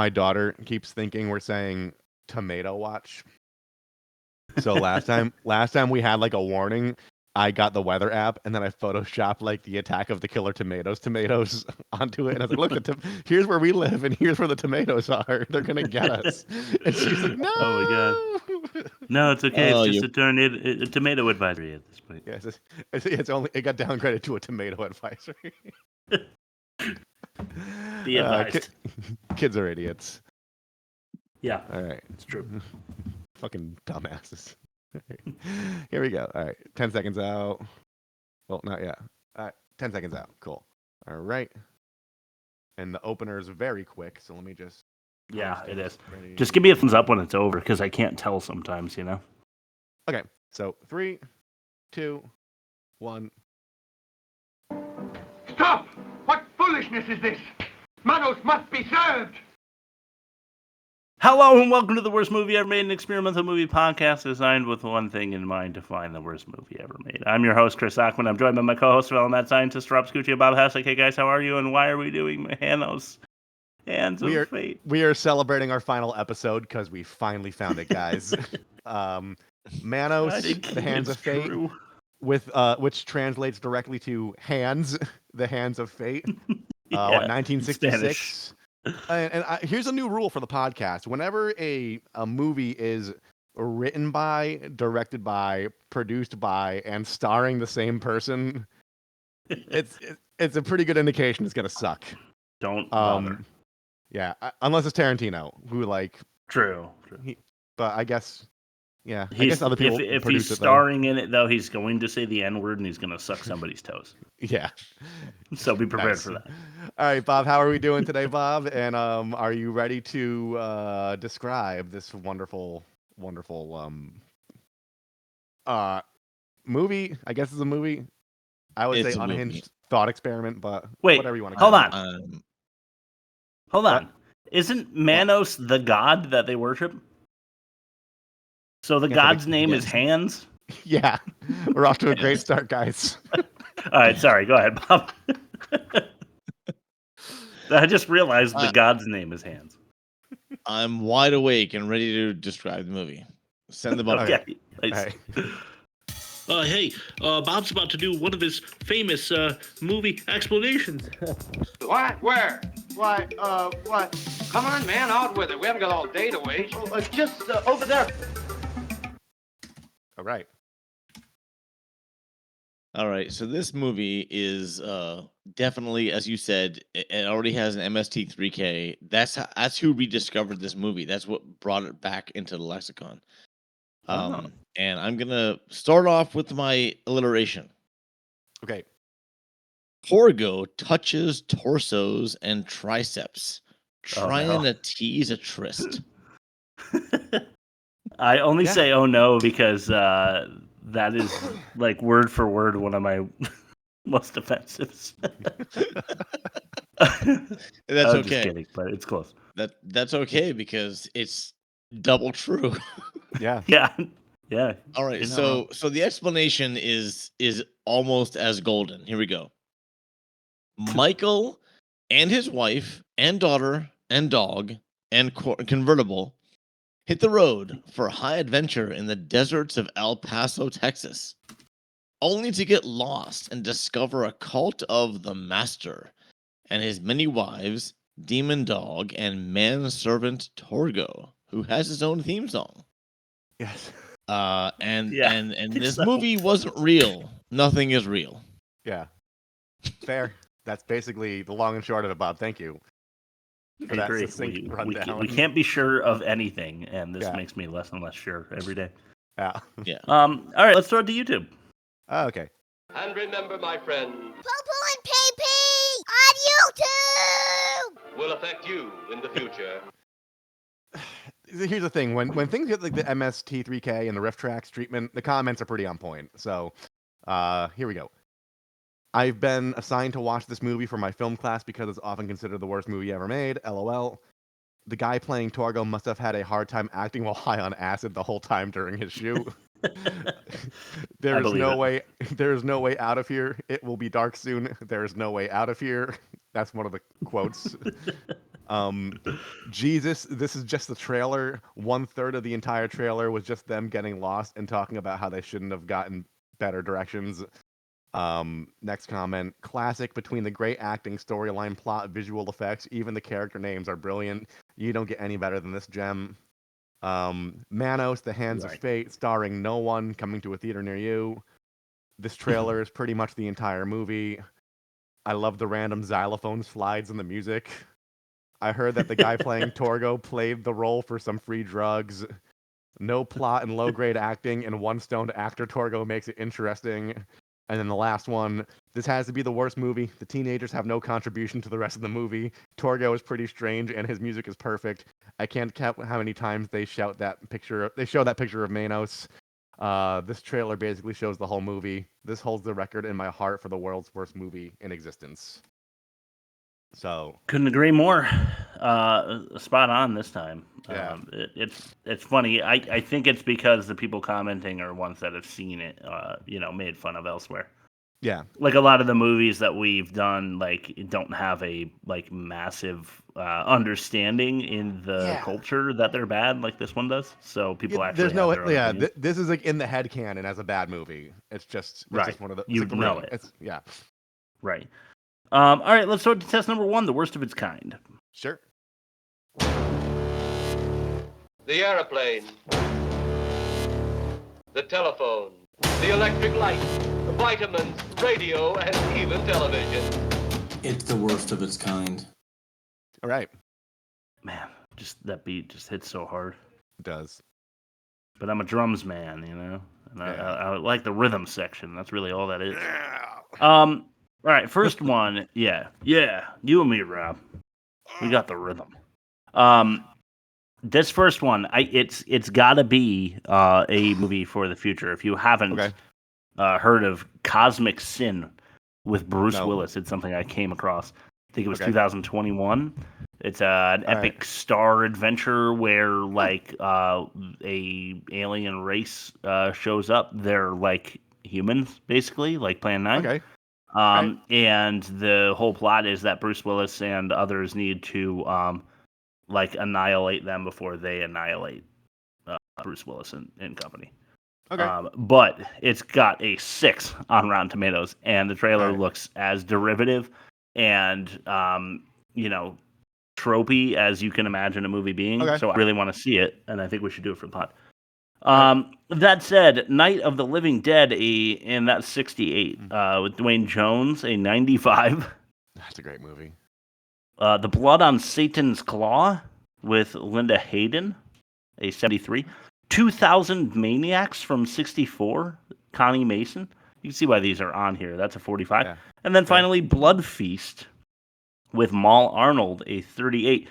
My daughter keeps thinking we're saying tomato watch. So last time we had like a warning, I got the weather app and then I photoshopped like the attack of the killer tomatoes onto it. And I was like, look, here's where we live and here's where the tomatoes are. They're going to get us. And she's like, no. Oh my God. No, it's okay. It's just a tomato advisory at this point. Yeah, it got downgraded to a tomato advisory. Be advised. Kids are idiots. Yeah. All right. It's true. Fucking dumbasses. Here we go. All right. 10 seconds out. Well, not yet. All right. 10 seconds out. Cool. All right. And the opener is very quick, so let me just... Yeah, it is. Just give me a thumbs up when it's over, because I can't tell sometimes, you know? Okay. So, 3, 2, 1... Stop! What foolishness is this? Manos must be served! Hello and welcome to the worst movie ever made, an experimental movie podcast designed with one thing in mind: to find the worst movie ever made. I'm your host, Chris Ackman. I'm joined by my co-host, fellow mad scientist, Rob Scucci, Bob Hasek. Hey guys, how are you? And why are we doing Manos? Hands of Fate? We are celebrating our final episode because we finally found it, guys. Manos, the Hands of Fate, which translates directly to hands, the Hands of Fate. 1966. And here's a new rule for the podcast. Whenever a movie is written by, directed by, produced by, and starring the same person, it's a pretty good indication it's gonna suck. Don't bother. Yeah, unless it's Tarantino, who True. But I guess, yeah. I guess other people if he's starring in it, though, he's going to say the N-word and he's going to suck somebody's toes. Yeah. So be prepared for that. All right, Bob, how are we doing today, Bob? And are you ready to describe this wonderful movie? I guess it's a movie. I would say unhinged thought experiment, but whatever you want to call it. Hold on. Isn't Manos the god that they worship? So the god's name is Hands? Yeah. We're off to a great start, guys. All right, sorry. Go ahead, Bob. I just realized the god's name is Hands. I'm wide awake and ready to describe the movie. Send the ball. Okay. Nice. Hey, Bob's about to do one of his famous movie explanations. What? Where? Why, what? Come on, man, out with it. We haven't got all day to wait. Just over there. All right. All right. So this movie is definitely, as you said, it already has an MST3K. That's who rediscovered this movie. That's what brought it back into the lexicon. And I'm gonna start off with my alliteration. Okay. Torgo touches torsos and triceps, trying to tease a tryst. I only say "oh no" because that is like word for word one of my most offensive. That's okay. Just kidding, but it's close. That's okay because it's double true. Yeah. Yeah. All right. So the explanation is almost as golden. Here we go. Michael and his wife and daughter and dog and convertible hit the road for a high adventure in the deserts of El Paso, Texas, only to get lost and discover a cult of the Master and his many wives, demon dog, and manservant Torgo, who has his own theme song. Yes. And this movie wasn't real. Nothing is real. Yeah. Fair. That's basically the long and short of it, Bob. Thank you. I agree. We can't be sure of anything, and this makes me less and less sure every day. Yeah. All right, let's throw it to YouTube. Okay. And remember, my friend, Poo-poo and pee-pee on YouTube will affect you in the future. Here's the thing: when things get like the MST3K and the riff tracks treatment, the comments are pretty on point. So, here we go. I've been assigned to watch this movie for my film class because it's often considered the worst movie ever made. LOL. The guy playing Torgo must have had a hard time acting while high on acid the whole time during his shoot. There is no way out of here. It will be dark soon. There is no way out of here. That's one of the quotes. Jesus, this is just the trailer. 1/3 of the entire trailer was just them getting lost and talking about how they shouldn't have gotten better directions. Next comment. Classic between the great acting, storyline, plot, visual effects, even the character names are brilliant. You don't get any better than this gem. Manos, The Hands of Fate, starring no one, coming to a theater near you. This trailer is pretty much the entire movie. I love the random xylophone slides in the music. I heard that the guy playing Torgo played the role for some free drugs. No plot and low-grade acting, and one stoned actor Torgo makes it interesting. And then the last one, this has to be the worst movie. The teenagers have no contribution to the rest of the movie. Torgo is pretty strange, and his music is perfect. I can't count how many times they show that picture of Manos. This trailer basically shows the whole movie. This holds the record in my heart for the world's worst movie in existence. So couldn't agree more. Spot on this time. Yeah. It's funny. I think it's because the people commenting are ones that have seen it, made fun of elsewhere. Yeah. Like a lot of the movies that we've done, like don't have a massive understanding in the culture that they're bad, like this one does. So people actually there's no have their own opinions. this is like in the headcanon as a bad movie. It's just one of the it. Yeah. Right. All right, let's go to test number 1, the worst of its kind. Sure. The airplane, the telephone, the electric light, the vitamins, radio, and even television. It's the worst of its kind. All right. Man, just that beat just hits so hard. It does. But I'm a drums man, and I like the rhythm section. That's really all that is. All right, first one, yeah, you and me, Rob. We got the rhythm. This first one, it's got to be a movie for the future. If you haven't heard of Cosmic Sin with Bruce Willis, it's something I came across. I think it was 2021. It's an epic star adventure where a alien race shows up. They're like humans, basically, like Plan 9. Okay. And the whole plot is that Bruce Willis and others need to annihilate them before they annihilate Bruce Willis and company. Okay. But it's got a 6 on Rotten Tomatoes, and the trailer looks as derivative and tropey as you can imagine a movie being. Okay. So I really want to see it, and I think we should do it for the pod. That said, Night of the Living Dead, and that's 68, with Dwayne Jones, a 95. That's a great movie. The Blood on Satan's Claw with Linda Hayden, a 73. 2000 Maniacs from 64, Connie Mason. You can see why these are on here. That's a 45. Yeah. And then finally, Blood Feast with Mal Arnold, a 38.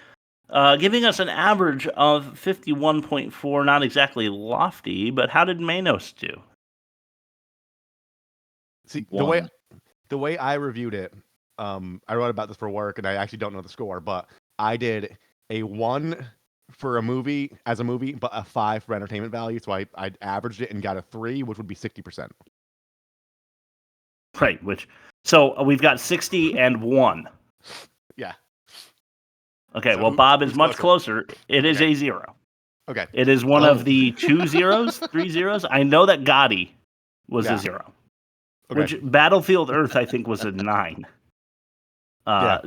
Giving us an average of 51.4, not exactly lofty, but how did Manos do? See, the way I reviewed it, I wrote about this for work, and I actually don't know the score, but I did a 1 for a movie, but a 5 for entertainment value, so I averaged it and got a 3, which would be 60%. Right, so we've got 60 and 1. Yeah. Okay, so Bob is much closer. It is a 0. Okay. It is one of the 2 zeros, 3 zeros. I know that Gotti was a 0. Okay. Which Battlefield Earth, I think, was a 9.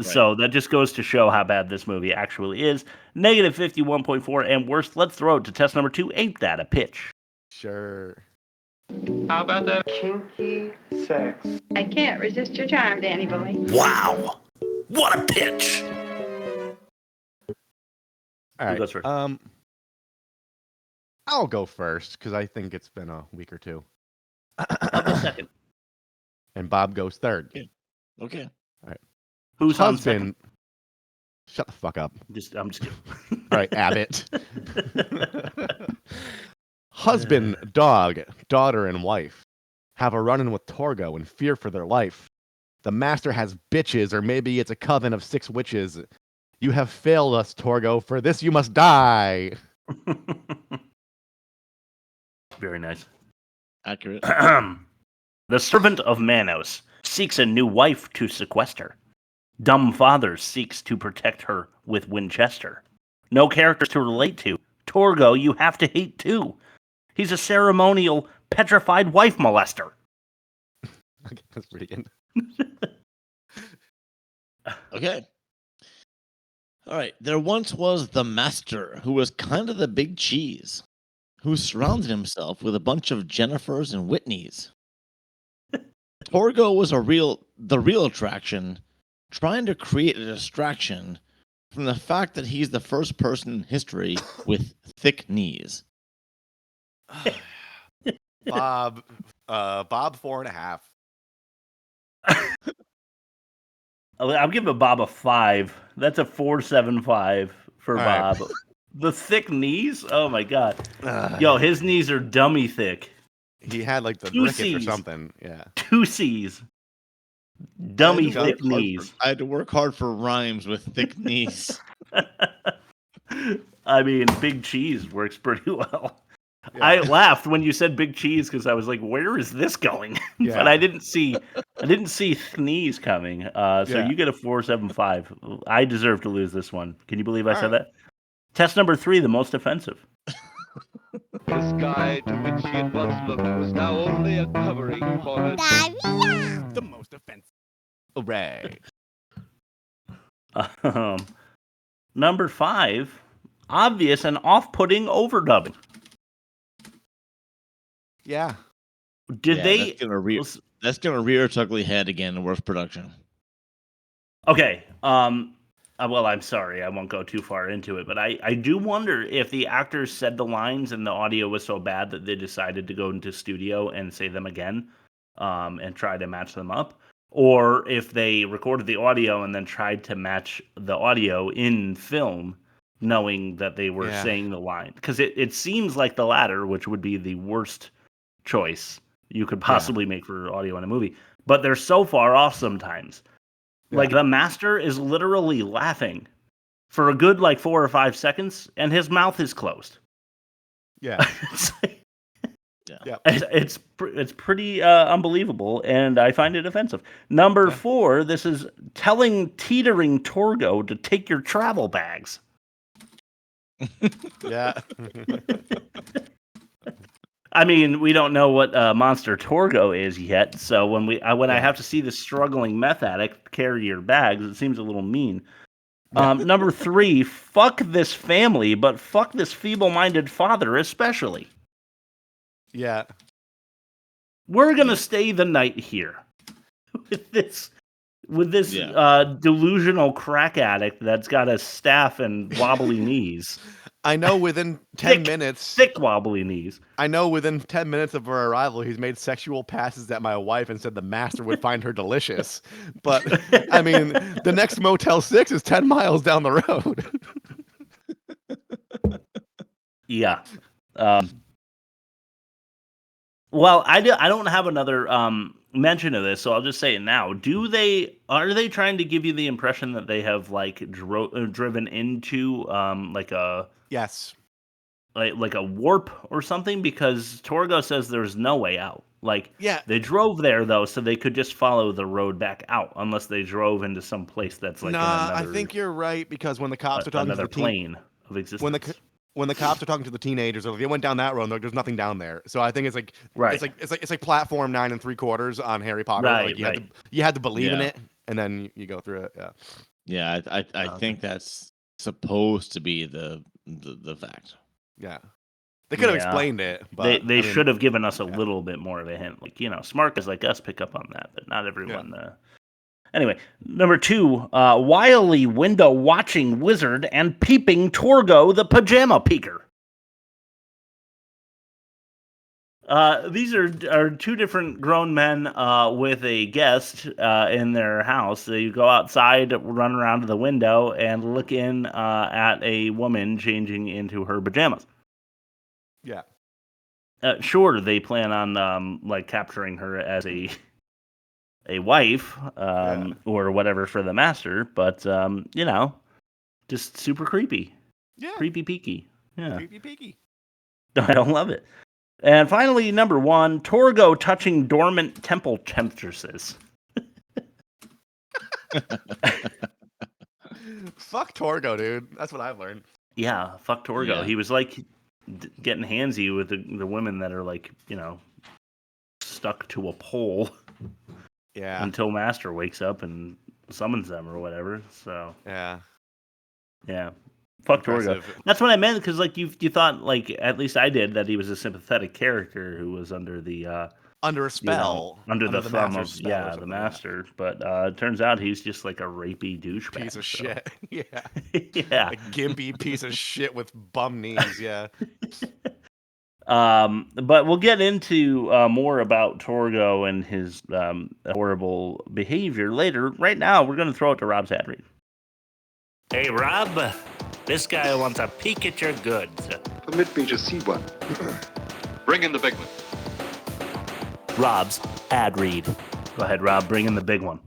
So that just goes to show how bad this movie actually is. Negative 51.4 and worse. Let's throw it to test number 2. Ain't that a pitch? Sure. How about that kinky sex? I can't resist your charm, Danny boy. Wow. What a pitch. All right. Who goes first? I'll go first because I think it's been a week or two. I'll go second. And Bob goes third. Okay. All right. Who's on second? Shut the fuck up. I'm just kidding. All right, Abbott. Husband, dog, daughter, and wife have a run-in with Torgo and fear for their life. The master has bitches, or maybe it's a coven of 6 witches. You have failed us, Torgo. For this you must die. Very nice. Accurate. The servant of Manos seeks a new wife to sequester. Dumb father seeks to protect her with Winchester. No characters to relate to. Torgo, you have to hate too. He's a ceremonial, petrified wife molester. Okay, that's pretty good. Okay. All right. There once was the master who was kind of the big cheese, who surrounded himself with a bunch of Jennifers and Whitneys. Torgo was the real attraction, trying to create a distraction from the fact that he's the first person in history with thick knees. Bob 4.5. I'm giving Bob a 5. That's a 4.75 for All Bob. right. The thick knees? Oh my god. Yo, his knees are dummy-thicc. He had like the Two rickets or C's. something. Yeah. 2 C's. Dummy-thicc knees. I had to work hard for rhymes with thick knees. I mean, big cheese works pretty well. Yeah. I laughed when you said big cheese because I was like, "Where is this going?" Yeah. But I didn't see knees coming. So Yeah. you get a 4.75. I deserve to lose this one. Can you believe I All said right. that? Test number 3, the most offensive. The sky to which she had once looked was now only a covering for her. Diarrhea. The most offensive. Hooray. Number 5, obvious and off-putting overdubbing. Yeah. Did Yeah, they? That's gonna rear its ugly head again in worst production. Okay. Well, I'm sorry, I won't go too far into it, but I do wonder if the actors said the lines and the audio was so bad that they decided to go into studio and say them again, and try to match them up, or if they recorded the audio and then tried to match the audio in film, knowing that they were saying the line. Because it seems like the latter, which would be the worst choice you could possibly make for audio in a movie. But they're so far off sometimes. Yeah. Like, the master is literally laughing for a good, 4 or 5 seconds, and his mouth is closed. Yeah. It's pretty unbelievable, and I find it offensive. Number 4, this is telling teetering Torgo to take your travel bags. Yeah. I mean, we don't know what monster Torgo is yet, so when I have to see the struggling meth addict carry your bags, it seems a little mean. Number 3, fuck this family, but fuck this feeble-minded father especially. Yeah. We're gonna stay the night here with this delusional crack addict that's got a staff and wobbly knees. I know within 10 minutes. Thick wobbly knees. I know within 10 minutes of our arrival, he's made sexual passes at my wife and said the master would find her delicious. But, I mean, the next Motel 6 is 10 miles down the road. Yeah. Well, I don't have another mention of this, so I'll just say it now. Are they trying to give you the impression that they have driven into Yes. like a warp or something? Because Torgo says there's no way out. They drove there though, so they could just follow the road back out, unless they drove into some place that's in another. I think you're right, because when the cops are talking to the plane of existence. When the cops are talking to the teenagers, they went down that road. And there's nothing down there, so I think it's like it's like platform 9 3/4 on Harry Potter. Right, you had to believe in it, and then you go through it. Yeah, I think that's supposed to be the fact. Yeah, they could have explained it, but they should have given us a little bit more of a hint. Smart guys like us pick up on that, but not everyone. Anyway, number 2, Wily window watching wizard and peeping Torgo the pajama peeker. These are 2 different grown men with a guest in their house. They go outside, run around to the window, and look in at a woman changing into her pajamas. Yeah. Sure, they plan on capturing her as a wife or whatever for the master, but just super creepy. Yeah. Creepy peaky. Yeah. Creepy peaky. I don't love it. And finally, number 1, Torgo touching dormant temple temptresses. Fuck Torgo, dude. That's what I've learned. Yeah, fuck Torgo. Yeah. He was like getting handsy with the women that are like, stuck to a pole Yeah. until Master wakes up and summons them or whatever. So Yeah. yeah, fuck Torgo. Impressive. That's what I meant, because like you thought, like at least I did, that he was a sympathetic character who was under the Under a spell. under the thumb master's of spell or the something, Master. But it turns out he's just like a rapey douchebag. Piece of shit. Yeah. Yeah. A gimpy piece of shit with bum knees. Yeah. But we'll get into more about Torgo and his horrible behavior later. Right now, we're going to throw it to Rob's ad read. Hey, Rob, this guy wants a peek at your goods. Permit me to see one. Bring in the big one. Rob's ad read. Go ahead, Rob. Bring in the big one.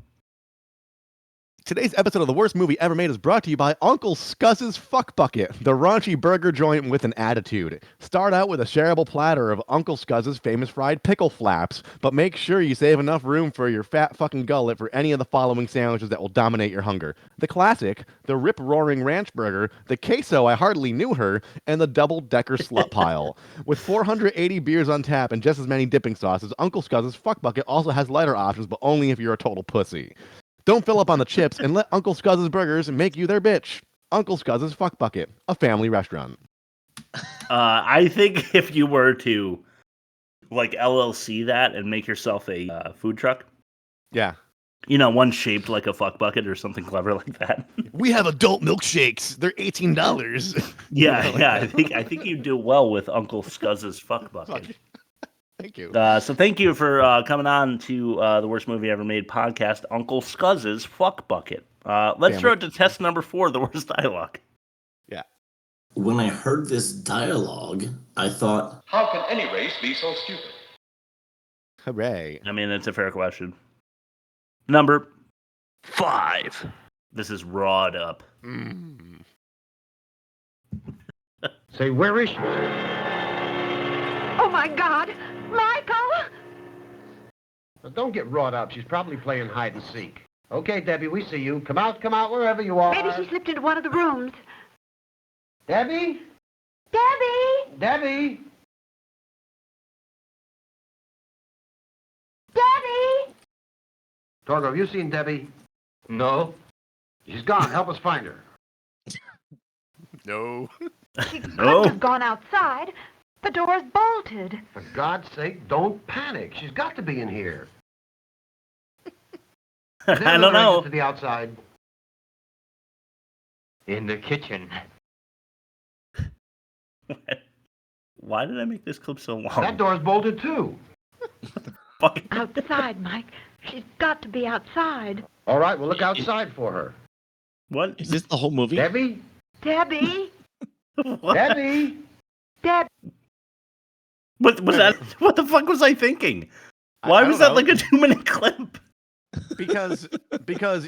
Today's episode of The Worst Movie Ever Made is brought to you by Uncle Scuzz's Fuck Bucket, the raunchy burger joint with an attitude. Start out with a shareable platter of Uncle Scuzz's famous fried pickle flaps, but make sure you save enough room for your fat fucking gullet for any of the following sandwiches that will dominate your hunger. The classic, the rip-roaring ranch burger, the queso I hardly knew her, and the double-decker slut pile. With 480 beers on tap and just as many dipping sauces, Uncle Scuzz's Fuck Bucket also has lighter options, but only if you're a total pussy. Don't fill up on the chips and let Uncle Scuzz's Burgers make you their bitch. Uncle Scuzz's Fuck Bucket, a family restaurant. I think if you were to like LLC that and make yourself a food truck, Yeah. One shaped like a fuck bucket or something clever like that. We have adult milkshakes. They're $18. Yeah, Like yeah. that. I think you do well with Uncle Scuzz's Fuck Bucket. Thank you. So thank you for coming on to the Worst Movie Ever Made podcast, Uncle Scuzz's Fuck Bucket. Let's throw it to test number 4, the worst dialogue. Yeah. When I heard this dialogue, I thought, How can any race be so stupid? Hooray. I mean, it's a fair question. Number 5. This is rawed up. Say, where is she? Oh my God, Michael! Now, don't get wrought up. She's probably playing hide and seek. Okay, Debbie, we see you. Come out, wherever you are. Maybe she slipped into one of the rooms. Debbie? Debbie! Debbie? Debbie! Torgo, have you seen Debbie? No. She's gone. Help us find her. No. She couldn't have gone outside. The door's bolted. For God's sake, don't panic. She's got to be in here. Is there I don't another know. exit to the outside? In the kitchen. Why did I make this clip so long? That door's bolted too. Fucking Outside, Mike. She's got to be outside. All right, we'll look outside for her. what? Is this the whole movie? Debbie? Debbie! What? Debbie? Deb. What was that? What the fuck was I thinking? Why I was don't that know. like a 2-minute clip? Because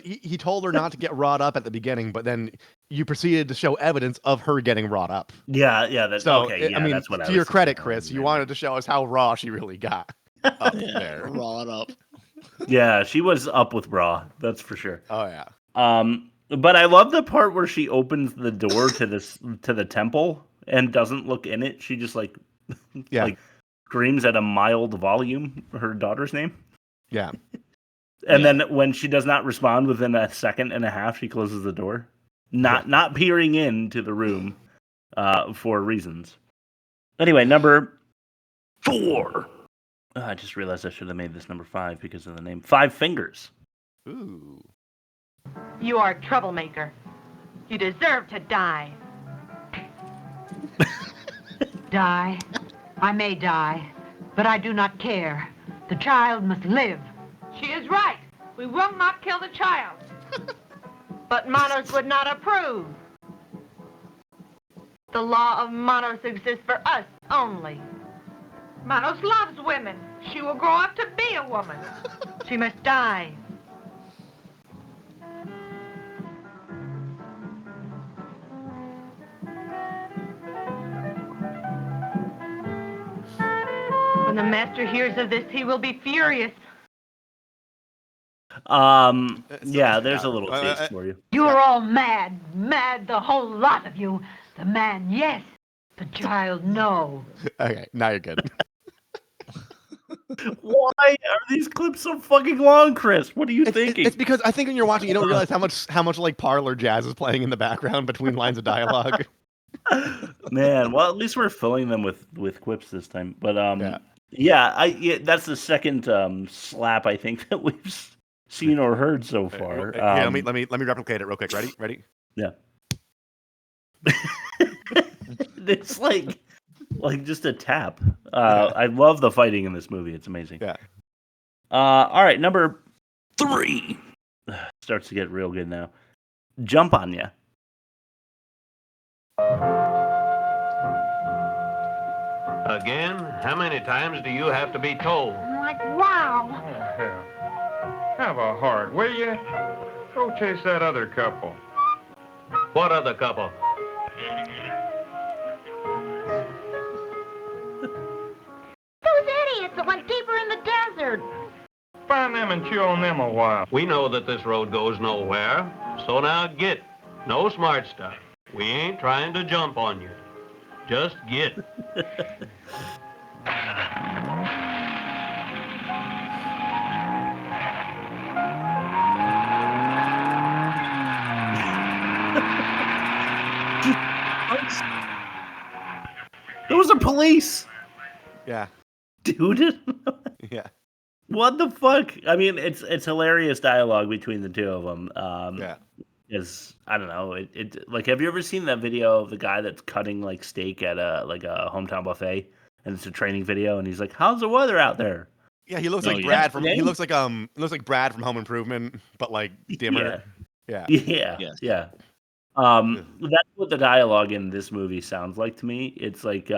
he told her not to get wrought up at the beginning, but then you proceeded to show evidence of her getting wrought up. Yeah, that's So, okay. Yeah, I mean, that's what I to was your credit, thinking. Chris, you wanted to show us how raw she really got up there. Raw it up. Yeah, she was up with bra. That's for sure. Oh, yeah. But I love the part where she opens the door to the temple and doesn't look in it. She just like screams at a mild volume her daughter's name. Yeah. And then when she does not respond within a second and a half, she closes the door, not peering into the room for reasons. Anyway, number 4. I just realized I should have made this number 5 because of the name. 5 Fingers. Ooh. You are a troublemaker. You deserve to die. Die? I may die, but I do not care. The child must live. She is right. We will not kill the child. But Manos would not approve. The law of Manos exists for us only. Manos loves women. She will grow up to be a woman. She must die. When the master hears of this, he will be furious. Yeah, there's a little taste for you. You're all mad. Mad, the whole lot of you. The man, yes. The child, no. Okay, now you're good. Why are these clips so fucking long, Chris? What are you thinking? It's because I think when you're watching, you don't realize how much like parlor jazz is playing in the background between lines of dialogue. Man, well, at least we're filling them with quips this time. But yeah, that's the second slap I think that we've seen or heard so far. Here, let me replicate it real quick. Ready? Yeah. It's like just a tap. I love the fighting in this movie. It's amazing. Yeah. All right, number 3 starts to get real good now. Jump on ya. Again? How many times do you have to be told? I'm like, wow. Oh, hell. Have a heart, will you? Go chase that other couple. What other couple? Those idiots that went deeper in the desert. Find them and chew on them a while. We know that this road goes nowhere, so now get. No smart stuff. We ain't trying to jump on you. Just get. Those are police. Yeah. Dude. Yeah. What the fuck? I mean, it's hilarious dialogue between the two of them. Yeah. Is I don't know. It like, have you ever seen that video of the guy that's cutting like steak at a hometown buffet, and it's a training video, and he's like, "How's the weather out there?" Yeah, he looks like Brad from Brad from Home Improvement, but like dimmer. Yeah. Yeah. That's what the dialogue in this movie sounds like to me. It's like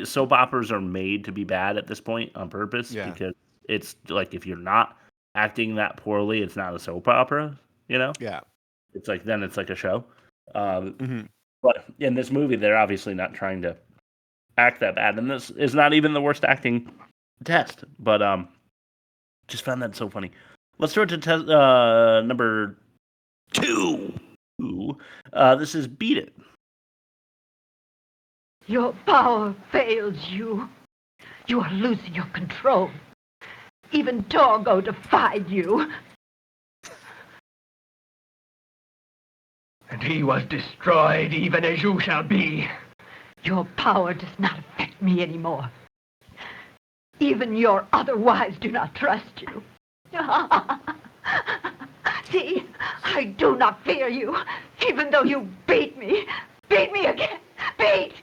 soap operas are made to be bad at this point on purpose because it's like if you're not acting that poorly, it's not a soap opera, you know? Yeah. It's like then it's like a show. But in this movie, they're obviously not trying to act that bad, and this is not even the worst acting test. But just found that so funny. Let's throw it to test number 2. This is Beat It. Your power fails you. You are losing your control. Even Torgo defied you. And he was destroyed even as you shall be. Your power does not affect me anymore. Even your other wives do not trust you. See, I do not fear you, even though you beat me. Beat me again. Beat.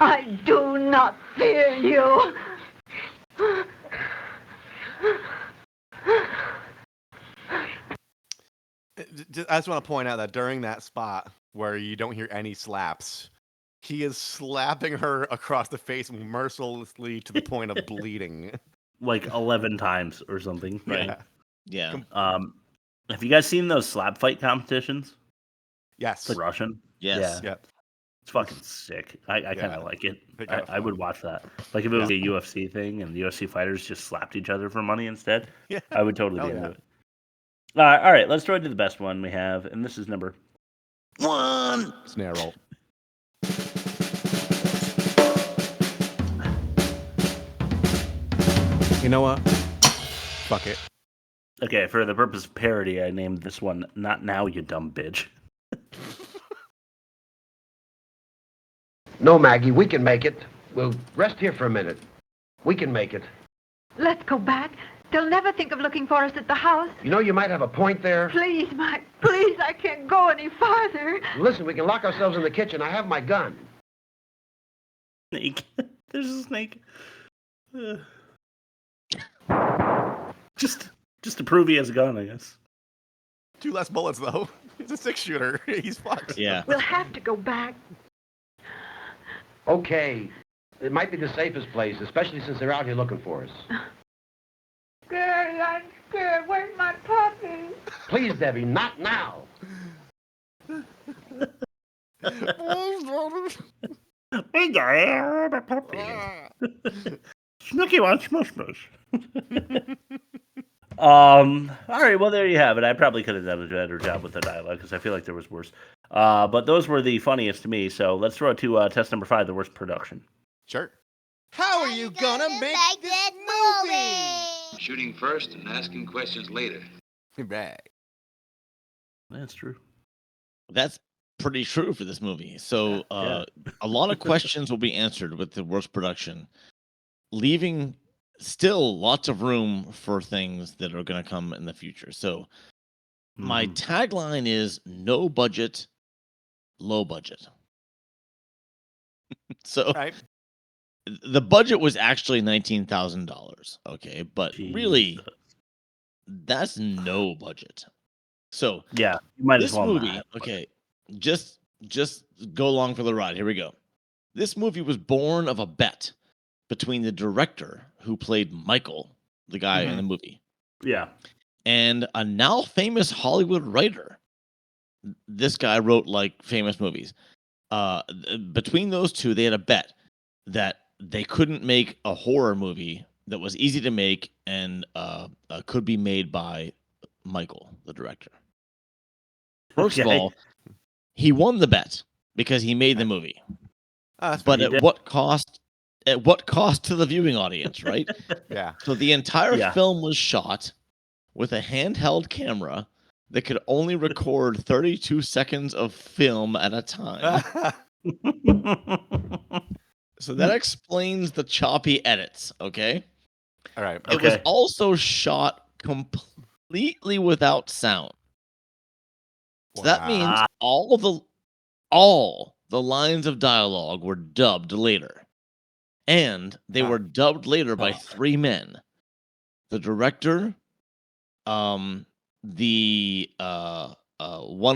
I do not fear you. I just want to point out that during that spot where you don't hear any slaps, he is slapping her across the face mercilessly to the point of bleeding. Like 11 times or something, right? Yeah. Have you guys seen those slap fight competitions? Yes. It's Russian? Yes. Yeah. It's fucking sick. I kind of like it. I would watch that. Like if it was a UFC thing and the UFC fighters just slapped each other for money instead, I would totally be into it. All right, let's throw it to the best one we have, and this is number 1. Snare roll. You know what? Fuck it. Okay, for the purpose of parody, I named this one Not Now, You Dumb Bitch. No, Maggie, we can make it. We'll rest here for a minute. We can make it. Let's go back. They'll never think of looking for us at the house. You know, you might have a point there. Please, Mike, please, I can't go any farther. Listen, we can lock ourselves in the kitchen. I have my gun. Snake. There's a snake. Just to prove he has a gun, I guess. 2 less bullets, though. He's a 6-shooter. He's fucked. Yeah. We'll have to go back. Okay. It might be the safest place, especially since they're out here looking for us. Scared, I'm scared. Where's my puppy? Please, Debbie, not now. Snooky wants mush mush. All right, well, there you have it. I probably could have done a better job with the dialogue because I feel like there was worse. But those were the funniest to me. So let's throw it to test number 5, the worst production. Sure. How are you gonna make this movie? Shooting first and asking questions later. Right. That's true. That's pretty true for this movie. So a lot of questions will be answered with the worst production, leaving still lots of room for things that are going to come in the future. So my tagline is no budget, low budget. So the budget was actually $19,000. Okay. But really, that's no budget. So yeah, you might this as well movie, not. okay, just go along for the ride. Here we go. This movie was born of a bet between the director who played Michael, the guy in the movie, and a now famous Hollywood writer. This guy wrote like famous movies. Between those two, they had a bet that they couldn't make a horror movie that was easy to make and could be made by Michael, the director. First of all, he won the bet because he made the movie. But at what cost? At what cost to the viewing audience, right? Yeah. So the entire film was shot with a handheld camera that could only record 32 seconds of film at a time. So that explains the choppy edits, okay? All right. It was also shot completely without sound. So that means all the lines of dialogue were dubbed later. And they were dubbed later by 3 men. The director, one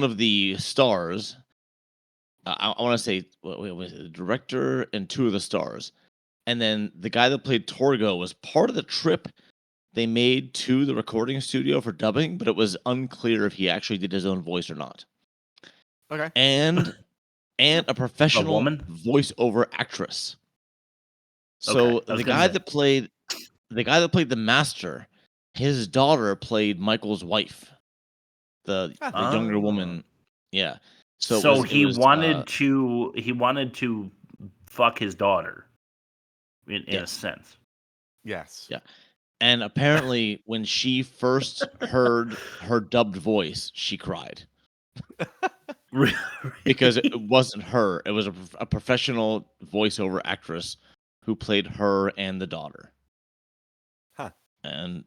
of the stars, I want to say the director and 2 of the stars. And then the guy that played Torgo was part of the trip they made to the recording studio for dubbing, but it was unclear if he actually did his own voice or not. Okay. And a professional voiceover actress. So the guy that played the master, his daughter played Michael's wife, the younger woman. Yeah. So he wanted to fuck his daughter in a sense. Yes. Yeah. And apparently when she first heard her dubbed voice, she cried. Because it wasn't her. It was a professional voiceover actress who played her and the daughter. Huh. And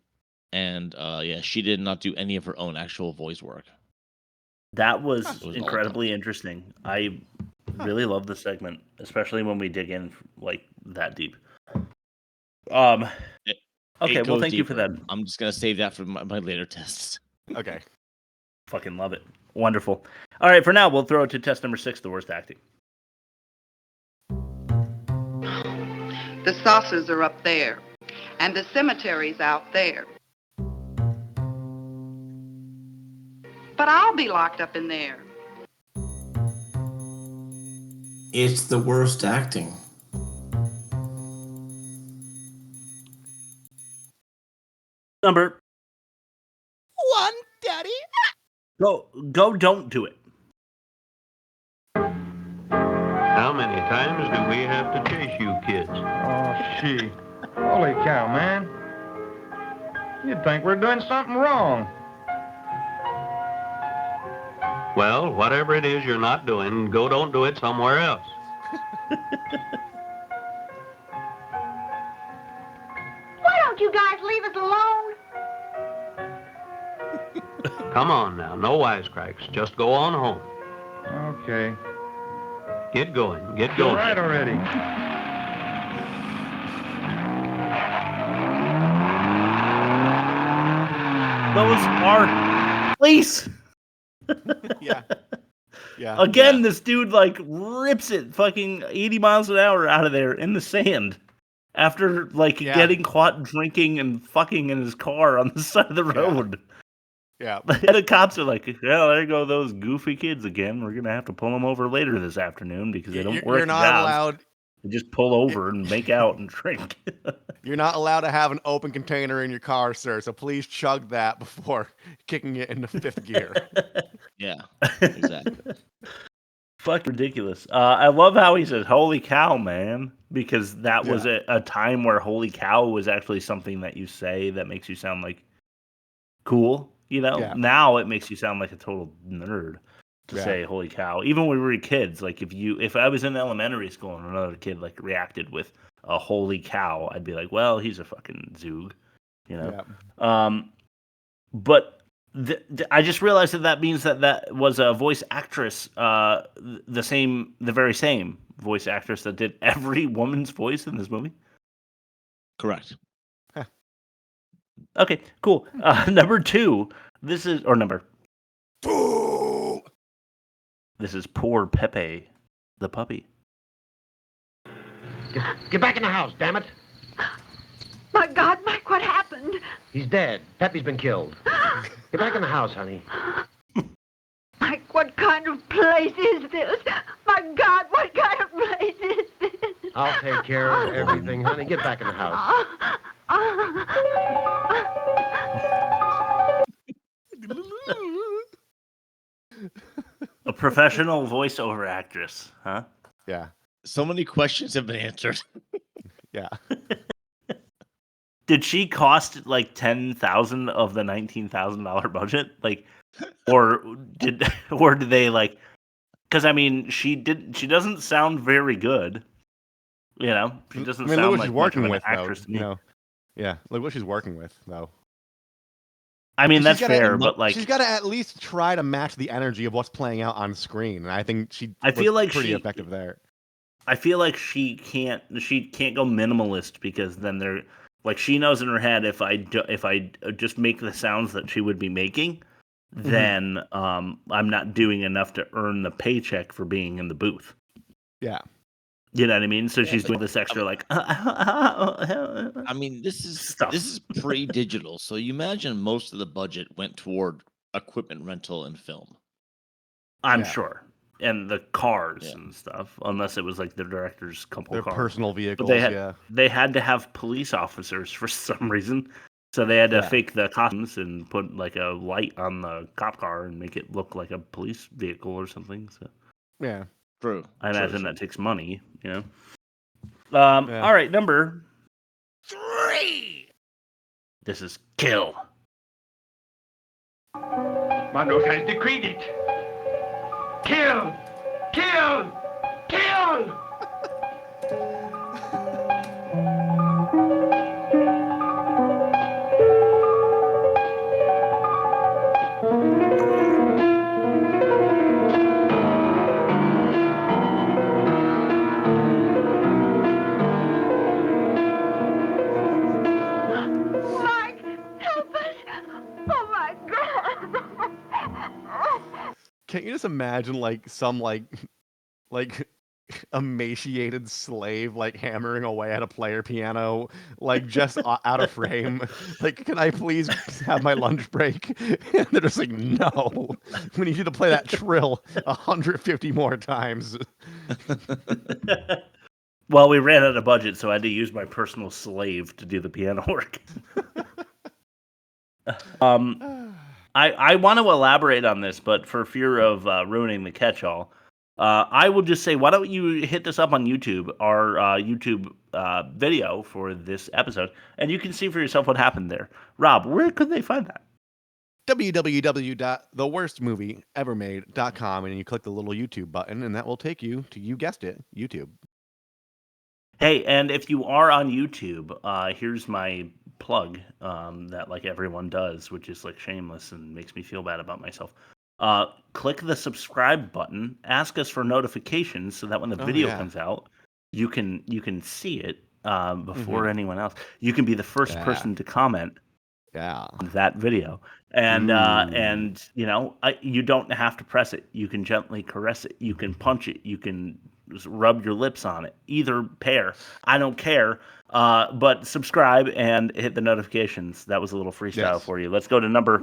she did not do any of her own actual voice work. That was incredibly interesting. I really love this segment, especially when we dig in like that deep. Okay, well, thank you for that. I'm just gonna save that for my later tests. Okay. Fucking love it. Wonderful. All right, for now, we'll throw it to test number 6, the worst acting. The saucers are up there, and the cemetery's out there. But I'll be locked up in there. It's the worst acting. Number 1, Daddy. Go, don't do it. How many times do we have to chase you kids? Oh, gee. Holy cow, man. You'd think we're doing something wrong. Well, whatever it is you're not doing, don't do it somewhere else. Why don't you guys leave us alone? Come on now, no wisecracks. Just go on home. Okay. Get going. All right already. Those are police. Yeah. Again, this dude like rips it fucking 80 miles an hour out of there in the sand after getting caught drinking and fucking in his car on the side of the road. Yeah. And the cops are like, well, there go those goofy kids again. We're gonna have to pull them over later this afternoon because they don't work You're not jobs. allowed. They just pull over and make out and drink. You're not allowed to have an open container in your car, sir. So please chug that before kicking it into fifth gear. Yeah, exactly. Fuck ridiculous. I love how he says, holy cow, man, because that was a time where holy cow was actually something that you say that makes you sound like cool. You know, now it makes you sound like a total nerd to say holy cow. Even when we were kids, like if I was in elementary school and another kid like reacted with a holy cow, I'd be like, well, he's a fucking zoog, you know. But I just realized that means that was a voice actress, the very same voice actress that did every woman's voice in this movie. Correct. Okay, cool. Number 2. This is poor Pepe, the puppy. Get back in the house, damn it. My God, Mike, what happened? He's dead. Pepe's been killed. Get back in the house, honey. Mike, what kind of place is this? My God, what kind of place is this? I'll take care of everything, honey. Get back in the house. A professional voiceover actress, huh? Yeah. So many questions have been answered. Yeah. Did she cost like $10,000 of the $19,000 budget? Like, or did they like? Because I mean, she doesn't sound very good. You know, she doesn't look sound what like she's working much of with, an actress to me. You know, yeah. Look what she's working with, though. I mean, that's fair, but like she's got to at least try to match the energy of what's playing out on screen, and I think I feel like pretty effective there. I feel like she can't go minimalist because then they're like she knows in her head if I just make the sounds that she would be making, then I'm not doing enough to earn the paycheck for being in the booth. Yeah. You know what I mean? So she's doing this extra like I mean, this is pre-digital, so you imagine most of the budget went toward equipment rental and film. I'm sure. And the cars and stuff, unless it was like the director's couple Their cars. personal vehicles, They had to have police officers for some reason. So they had to fake the costumes and put like a light on the cop car and make it look like a police vehicle or something. So yeah. True. I imagine that takes money, you know. All right, number 3. This is kill. Manos has decreed it. Kill! Kill! Kill! Mike, help us. Oh, my God. Can't you just imagine like some like emaciated slave like hammering away at a player piano, like just out of frame? Like, can I please have my lunch break? And they're just like, no, we need you to play that trill 150 more times. Well, we ran out of budget, so I had to use my personal slave to do the piano work. I want to elaborate on this, but for fear of ruining the catch-all, I will just say, why don't you hit this up on YouTube, our YouTube video for this episode, and you can see for yourself what happened there. Rob, where could they find that? www.theworstmovieevermade.com, and you click the little YouTube button, and that will take you to, you guessed it, YouTube. Hey, and if you are on YouTube, here's my plug that like everyone does, which is like shameless and makes me feel bad about myself. Click the subscribe button, ask us for notifications so that when the video comes out, you can see it before anyone else. You can be the first person to comment on that video. And you know, you don't have to press it. You can gently caress it. You can punch it. You can just rub your lips on it. Either pair. I don't care. But subscribe and hit the notifications. That was a little freestyle for you. Let's go to number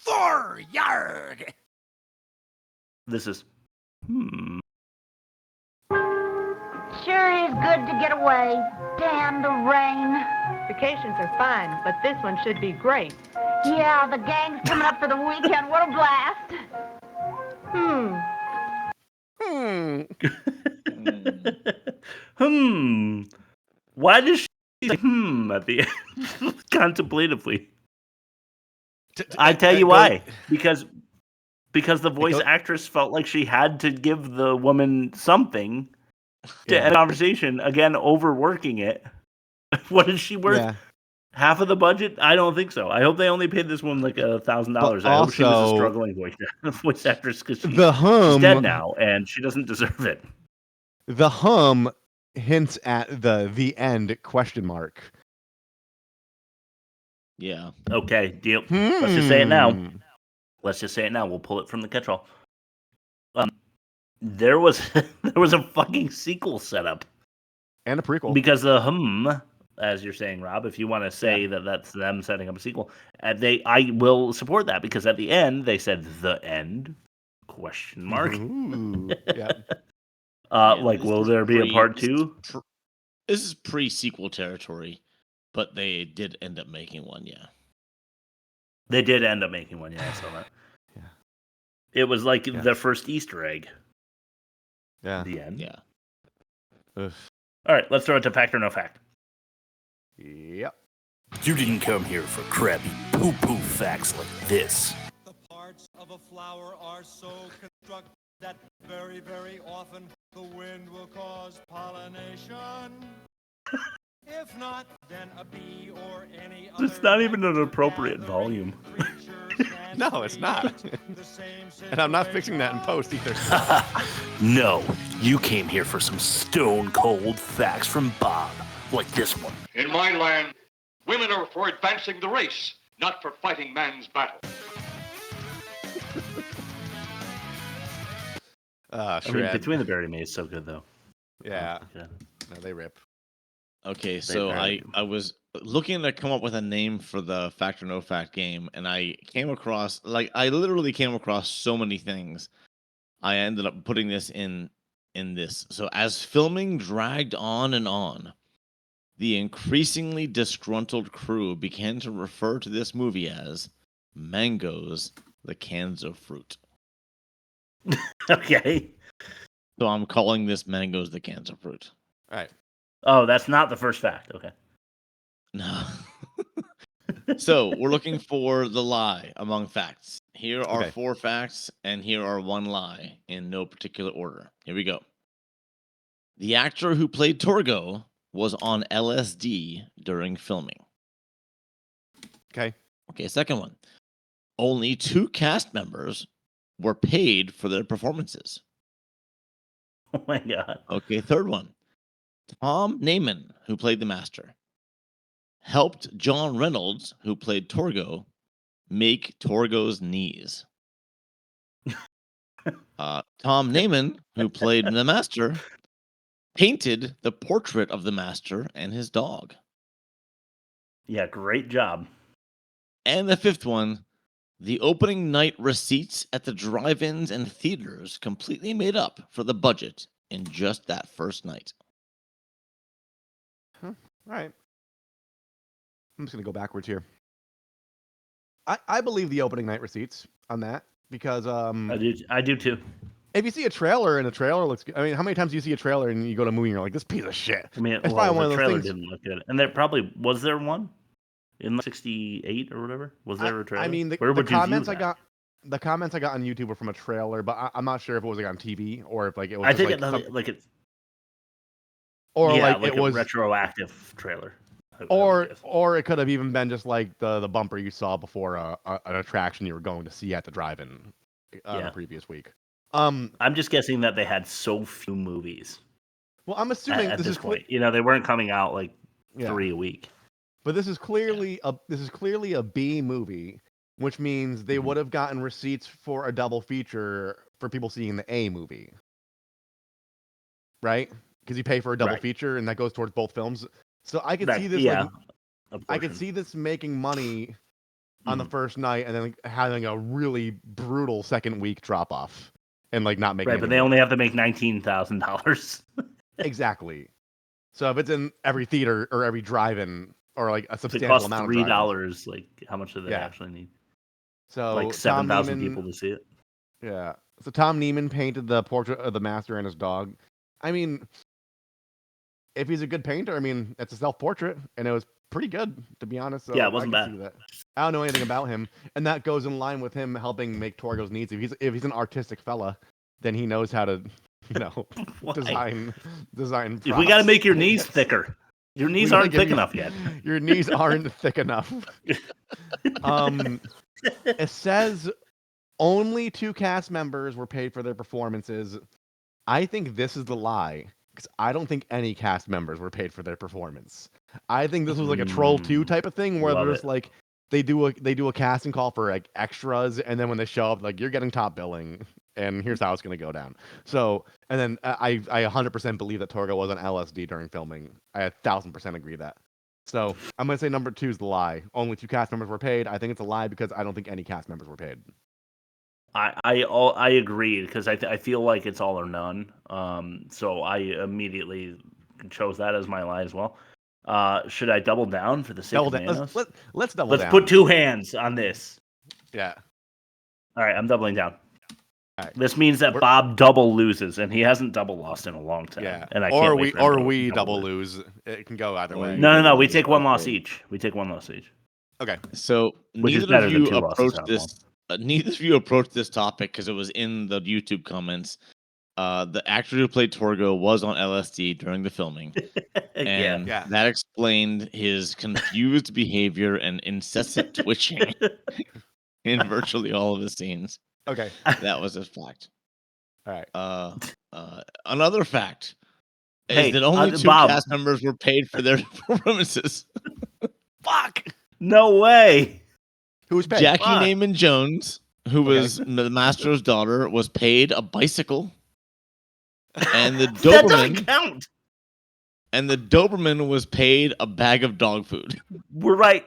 Thor, yarg! This is Sure is good to get away. Damn the rain. Vacations are fun, but this one should be great. Yeah, the gang's coming up for the weekend. What a blast. Why does she say at the end? Contemplatively. I tell you why. Because the voice actress felt like she had to give the woman something to end the conversation. Again, overworking it. What is she worth? Yeah. Half of the budget? I don't think so. I hope they only paid this woman like $1,000. I hope she was a struggling voice actress because she's dead now and she doesn't deserve it. The hum hints at the end question mark. Yeah. Okay, deal. Let's just say it now. We'll pull it from the catch-all. There was a fucking sequel set up. And a prequel. Because the as you're saying, Rob, if you want to say that that's them setting up a sequel, I will support that because at the end they said the end question mark. Yeah. Will there be a part 2? This is pre-sequel territory, but they did end up making one. Yeah. They did end up making one. Yeah, I saw that. Yeah. It was like the first Easter egg. Yeah. The end. Yeah. All right, let's throw it to fact or no fact. Yep. You didn't come here for crappy poo-poo facts like this. The parts of a flower are so constructed that very, very often the wind will cause pollination. If not, then a bee or any other... It's not even an appropriate volume. No, it's not. And I'm not fixing that in post either. No, you came here for some stone-cold facts from Bob, like this one. In my land, women are for advancing the race, not for fighting man's battle. I mean, Between the Buried Me is so good, though. Yeah. No, they rip. Okay, so I was looking to come up with a name for the Fact or No Fact game, and I literally came across so many things. I ended up putting this in this. So as filming dragged on and on, the increasingly disgruntled crew began to refer to this movie as Mangoes, the Cans of Fruit. Okay. So I'm calling this Mangoes, the Cans of Fruit. All right. Oh, that's not the first fact. Okay. No. So we're looking for the lie among facts. Here are 4 facts, and here are 1 lie in no particular order. Here we go. The actor who played Torgo was on LSD during filming. Okay. Okay, second one. Only 2 cast members were paid for their performances. Oh my God. Okay, third one. Tom Naiman, who played the Master, helped John Reynolds, who played Torgo, make Torgo's knees. Tom Naiman, who played the Master, painted the portrait of the Master and his dog. Yeah, great job. And the fifth one, the opening night receipts at the drive-ins and theaters completely made up for the budget in just that first night. All right. I'm just going to go backwards here. I believe the opening night receipts on that because I do too. If you see a trailer and the trailer looks good, I mean, how many times do you see a trailer and you go to a movie and you're like, this piece of shit? I mean, it's probably one of the those trailer things. didn't look good. And there probably was there one in '68 or whatever. Was there a trailer? I mean, the comments I got on YouTube were from a trailer, but I'm not sure if it was like on TV or if like it was. I just think like it was a retroactive trailer. Or it could have even been just like the bumper you saw before an attraction you were going to see at the drive-in the previous week. I'm just guessing that they had so few movies. Well, I'm assuming at this point, they weren't coming out like 3 a week. But this is clearly a B movie, which means they would have gotten receipts for a double feature for people seeing the A movie, right? Because you pay for a double feature, and that goes towards both films. So I could see this. I could see this making money on the first night, and then like, having a really brutal second week drop off, and like not making Right, but they only have to make $19,000. exactly. So if it's in every theater or every drive-in or like a It substantial costs amount of $3. Like, how much do they actually need? So Like 7,000 people to see it. Yeah. So Tom Neiman painted the portrait of the master and his dog. I mean, if he's a good painter, I mean, it's a self-portrait, and it was pretty good, to be honest. So Yeah, it wasn't I can bad. see that. I don't know anything about him, and that goes in line with him helping make Torgo's needs. If he's an artistic fella, then he knows how to, design. If we got to props. make your knees thicker. Your knees aren't thick enough yet. Your knees aren't thick enough. It says only 2 cast members were paid for their performances. I think this is the lie, because I don't think any cast members were paid for their performance. I think this was like a Troll 2 type of thing where Love there's it. like they do a casting call for like extras, and then when they show up, like, you're getting top billing, and here's how it's gonna go down. So, and then I 100% believe that Torgo was on LSD during filming. I 1,000% agree that. So I'm gonna say number 2 is the lie. Only 2 cast members were paid. I think it's a lie because I don't think any cast members were paid. I agree, because I feel like it's all or none. So I immediately chose that as my lie as well. Should I double down for the sake of Manos? Let's double Let's down. put 2 hands on this. Yeah. All right, I'm doubling down. All right. This means that Bob double loses, and he hasn't double lost in a long time. Yeah. And I can't wait for him to we double double lose. It can go either way. No. We take 1 loss each. Okay. So Which is neither better of than you 2 losses approached out of this. Neither of you approached this topic because it was in the YouTube comments. The actor who played Torgo was on LSD during the filming, and that explained his confused behavior and incessant twitching in virtually all of his scenes. Okay, that was a fact. All right. Another fact Hey, is that only 2 Bob. cast members were paid for their performances. Fuck! No way! Who was paid? Jackie Naaman Jones, who was the master's daughter, was paid a bicycle. And the That doesn't Doberman count. And the Doberman was paid a bag of dog food. We're right.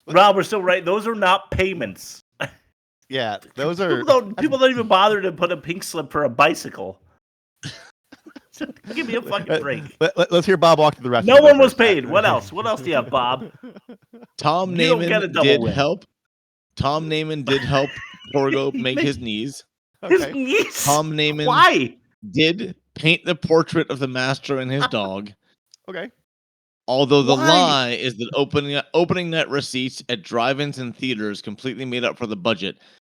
Rob, we're still right. Those are not payments. Yeah, those are. People don't even bother to put a pink slip for a bicycle. Give me a fucking break. Let's hear Bob walk through the rest. No one was paid. What else? What else do you have, Bob? Tom You don't get a Neiman double did win. help. Tom Neiman did help Torgo make his knees. His knees? Tom Neiman Why? did paint the portrait of the master and his dog. Okay. Although the Why? lie is that opening night receipts at drive-ins and theaters completely made up for the budget.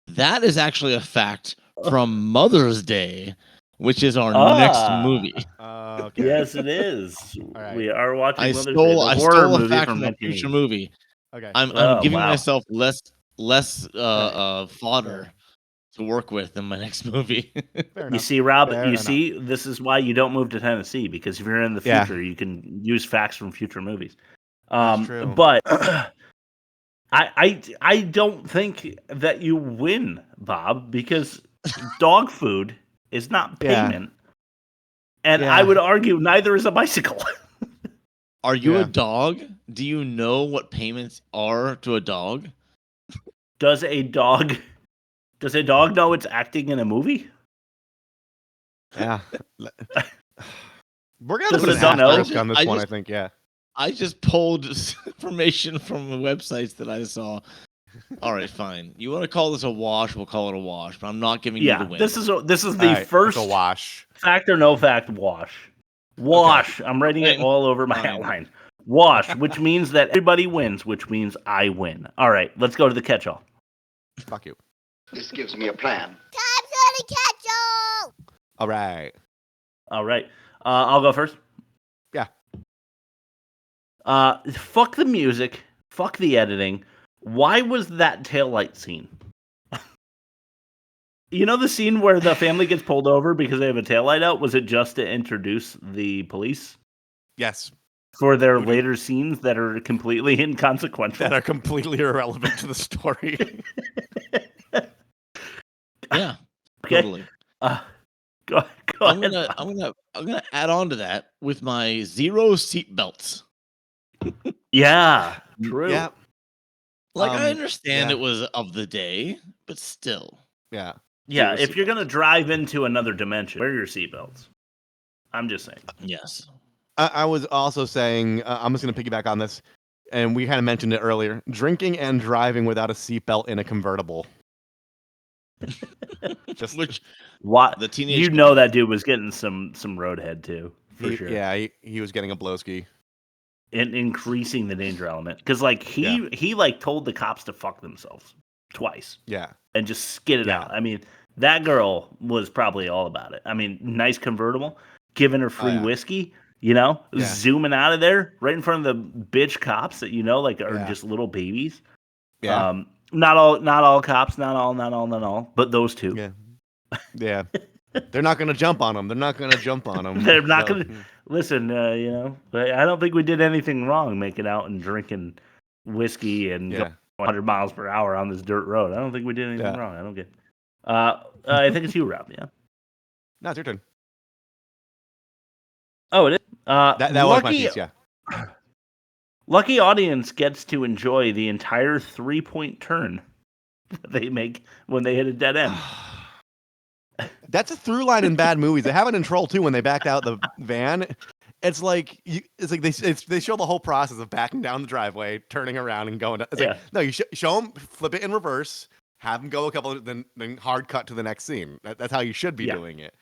That is actually a fact from Mother's Day, which is our next movie. Okay. Yes, it is. right. We are watching. I Mother's Day, stole the horror a movie fact from from a 1980. future movie. Okay. I'm giving wow. myself less fodder to work with in my next movie. You see, Rob, Fair you enough. see, this is why you don't move to Tennessee, because if you're in the Yeah. future, you can use facts from future movies. That's true. But I don't think that you win, Bob, because dog food is not Yeah. payment. And Yeah. I would argue neither is a bicycle. Are you Yeah. a dog? Do you know what payments are to a dog? Does a dog know it's acting in a movie? Yeah. We're gonna Does put it an not know? asterisk on this I one. just- I think. Yeah. I just pulled information from the websites that I saw. All right, fine. You want to call this a wash? We'll call it a wash. But I'm not giving you the win. This is the All right, first it's a wash. fact or no fact wash. Wash. I'm writing it Fine. all over my Fine. outline. Wash, which means that everybody wins, which means I win. All right, let's go to the catch-all. Fuck you. This gives me a plan. All right. All right. I'll go first. Yeah. Fuck the music. Fuck the editing. Why was that taillight scene? You know the scene where the family gets pulled over because they have a taillight out? Was it just to introduce the police Yes. for their later scenes that are completely inconsequential? That are completely irrelevant to the story. Yeah, Okay. totally. Go I'm ahead. gonna add on to that with my 0 seat belts. Yeah, true. Yeah. Like, I understand yeah. it was of the day, but still. Yeah. Yeah, Wear if you're gonna seatbelts. drive into another dimension, wear your seatbelts. I'm just saying. Yes. I was also saying, I'm just going to piggyback on this, and we kind of mentioned it earlier. Drinking and driving without a seatbelt in a convertible. Just Which What the teenage that dude was getting some roadhead too, for sure. Yeah, he was getting a blowski. And increasing the danger element. Because like he like told the cops to fuck themselves twice. Yeah. And just skid it Yeah. out. I mean, that girl was probably all about it. I mean, nice convertible, giving her free yeah. whiskey, Yeah. zooming out of there right in front of the bitch cops that like are Yeah. just little babies. Yeah. Not all cops, not all, but those two. Yeah. Yeah. They're not going to jump on him. They're not going to jump on him. They're not gonna listen. But I don't think we did anything wrong making out and drinking whiskey and going 100 miles per hour on this dirt road. I don't think we did anything wrong. I don't get. I think it's you, Rob. Yeah. No, it's your turn. Oh, it is. That was my piece. Yeah. Lucky audience gets to enjoy the entire 3-point turn that they make when they hit a dead end. That's a through line in bad movies. They have it in Troll 2 when they backed out the van. It's like they show the whole process of backing down the driveway, turning around, and going. It's like, no, you show them, flip it in reverse, have them go a couple, then hard cut to the next scene. That's how you should be doing it.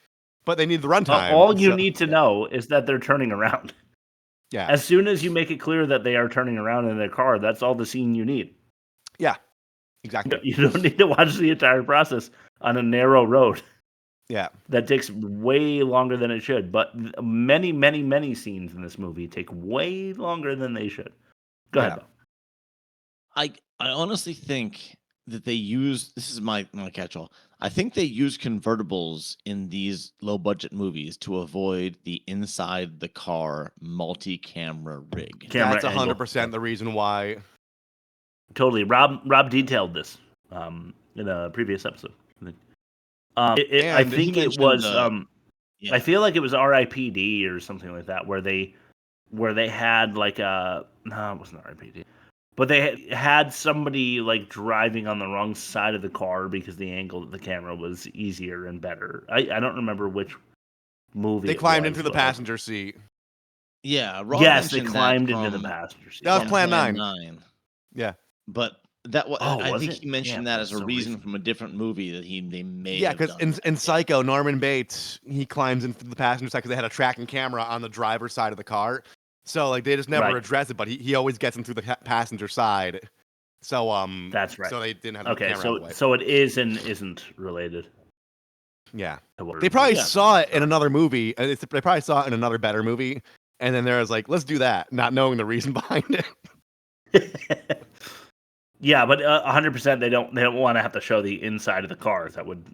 But they need the runtime. All you need to know is that they're turning around. Yeah. As soon as you make it clear that they are turning around in their car, that's all the scene you need. Yeah. Exactly. You don't need to watch the entire process on a narrow road. Yeah. That takes way longer than it should. But many, many, many scenes in this movie take way longer than they should. Go ahead, Bob. I honestly think that they use, this is my catch-all, I think they use convertibles in these low-budget movies to avoid the inside the car multi-camera rig. That's 100% the reason why. Totally. Rob detailed this in a previous episode. I think it was. I feel like it was R.I.P.D. or something like that, where they had like a no, it wasn't R.I.P.D. But they had somebody like driving on the wrong side of the car because the angle of the camera was easier and better. I don't remember which movie. They climbed into the passenger seat. Yeah. Rob yes, they mentioned climbed that into the from- passenger seat. That was Plan Plan 9. Yeah. But that was, I was think it? he mentioned Yeah, that as a so reason recent. from a different movie that they may Yeah, have because done. in Psycho, Norman Bates, he climbs into the passenger side because they had a tracking camera on the driver's side of the car. So like they just never Right. address it, but he always gets in through the passenger side. So That's right. So they didn't have the Okay, camera out of the way. so it is and isn't related. Yeah. to what They we're- probably Yeah. saw it in another movie. And they probably saw it in another better movie. And then there was like, let's do that, not knowing the reason behind it. Yeah, but 100% they don't want to have to show the inside of the car. That would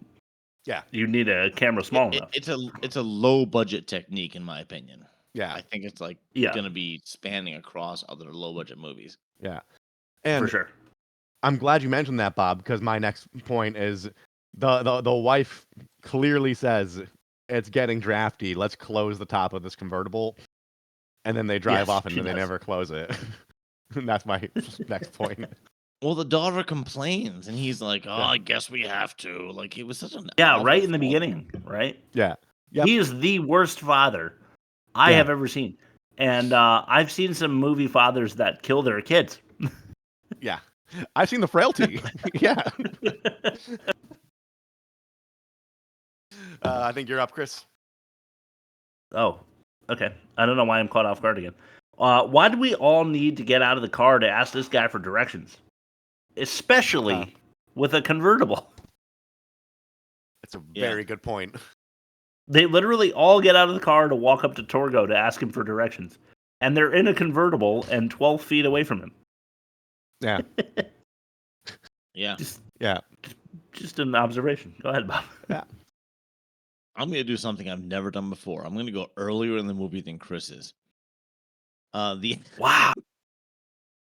you need a camera small enough. It's a low budget technique in my opinion. Yeah. I think it's like Yeah. going to be spanning across other low budget movies. Yeah. And For sure. I'm glad you mentioned that, Bob, because my next point is the wife clearly says it's getting drafty. Let's close the top of this convertible. And then they drive Yes, off and she then they does. never close it. That's my next point. Well, the daughter complains, and he's like, "Oh, I guess we have to." Like, it was such an Yeah, awful right in the fault. beginning, right? Yeah. Yep. He is the worst father I Yeah. have ever seen. And I've seen some movie fathers that kill their kids. Yeah. I've seen The Frailty. Yeah. I think you're up, Chris. Oh, okay. I don't know why I'm caught off guard again. Why do we all need to get out of the car to ask this guy for directions? Especially with a convertible. It's a very good point. They literally all get out of the car to walk up to Torgo to ask him for directions. And they're in a convertible and 12 feet away from him. Yeah. Yeah. Just an observation. Go ahead, Bob. Yeah. I'm going to do something I've never done before. I'm going to go earlier in the movie than Chris is. The Wow.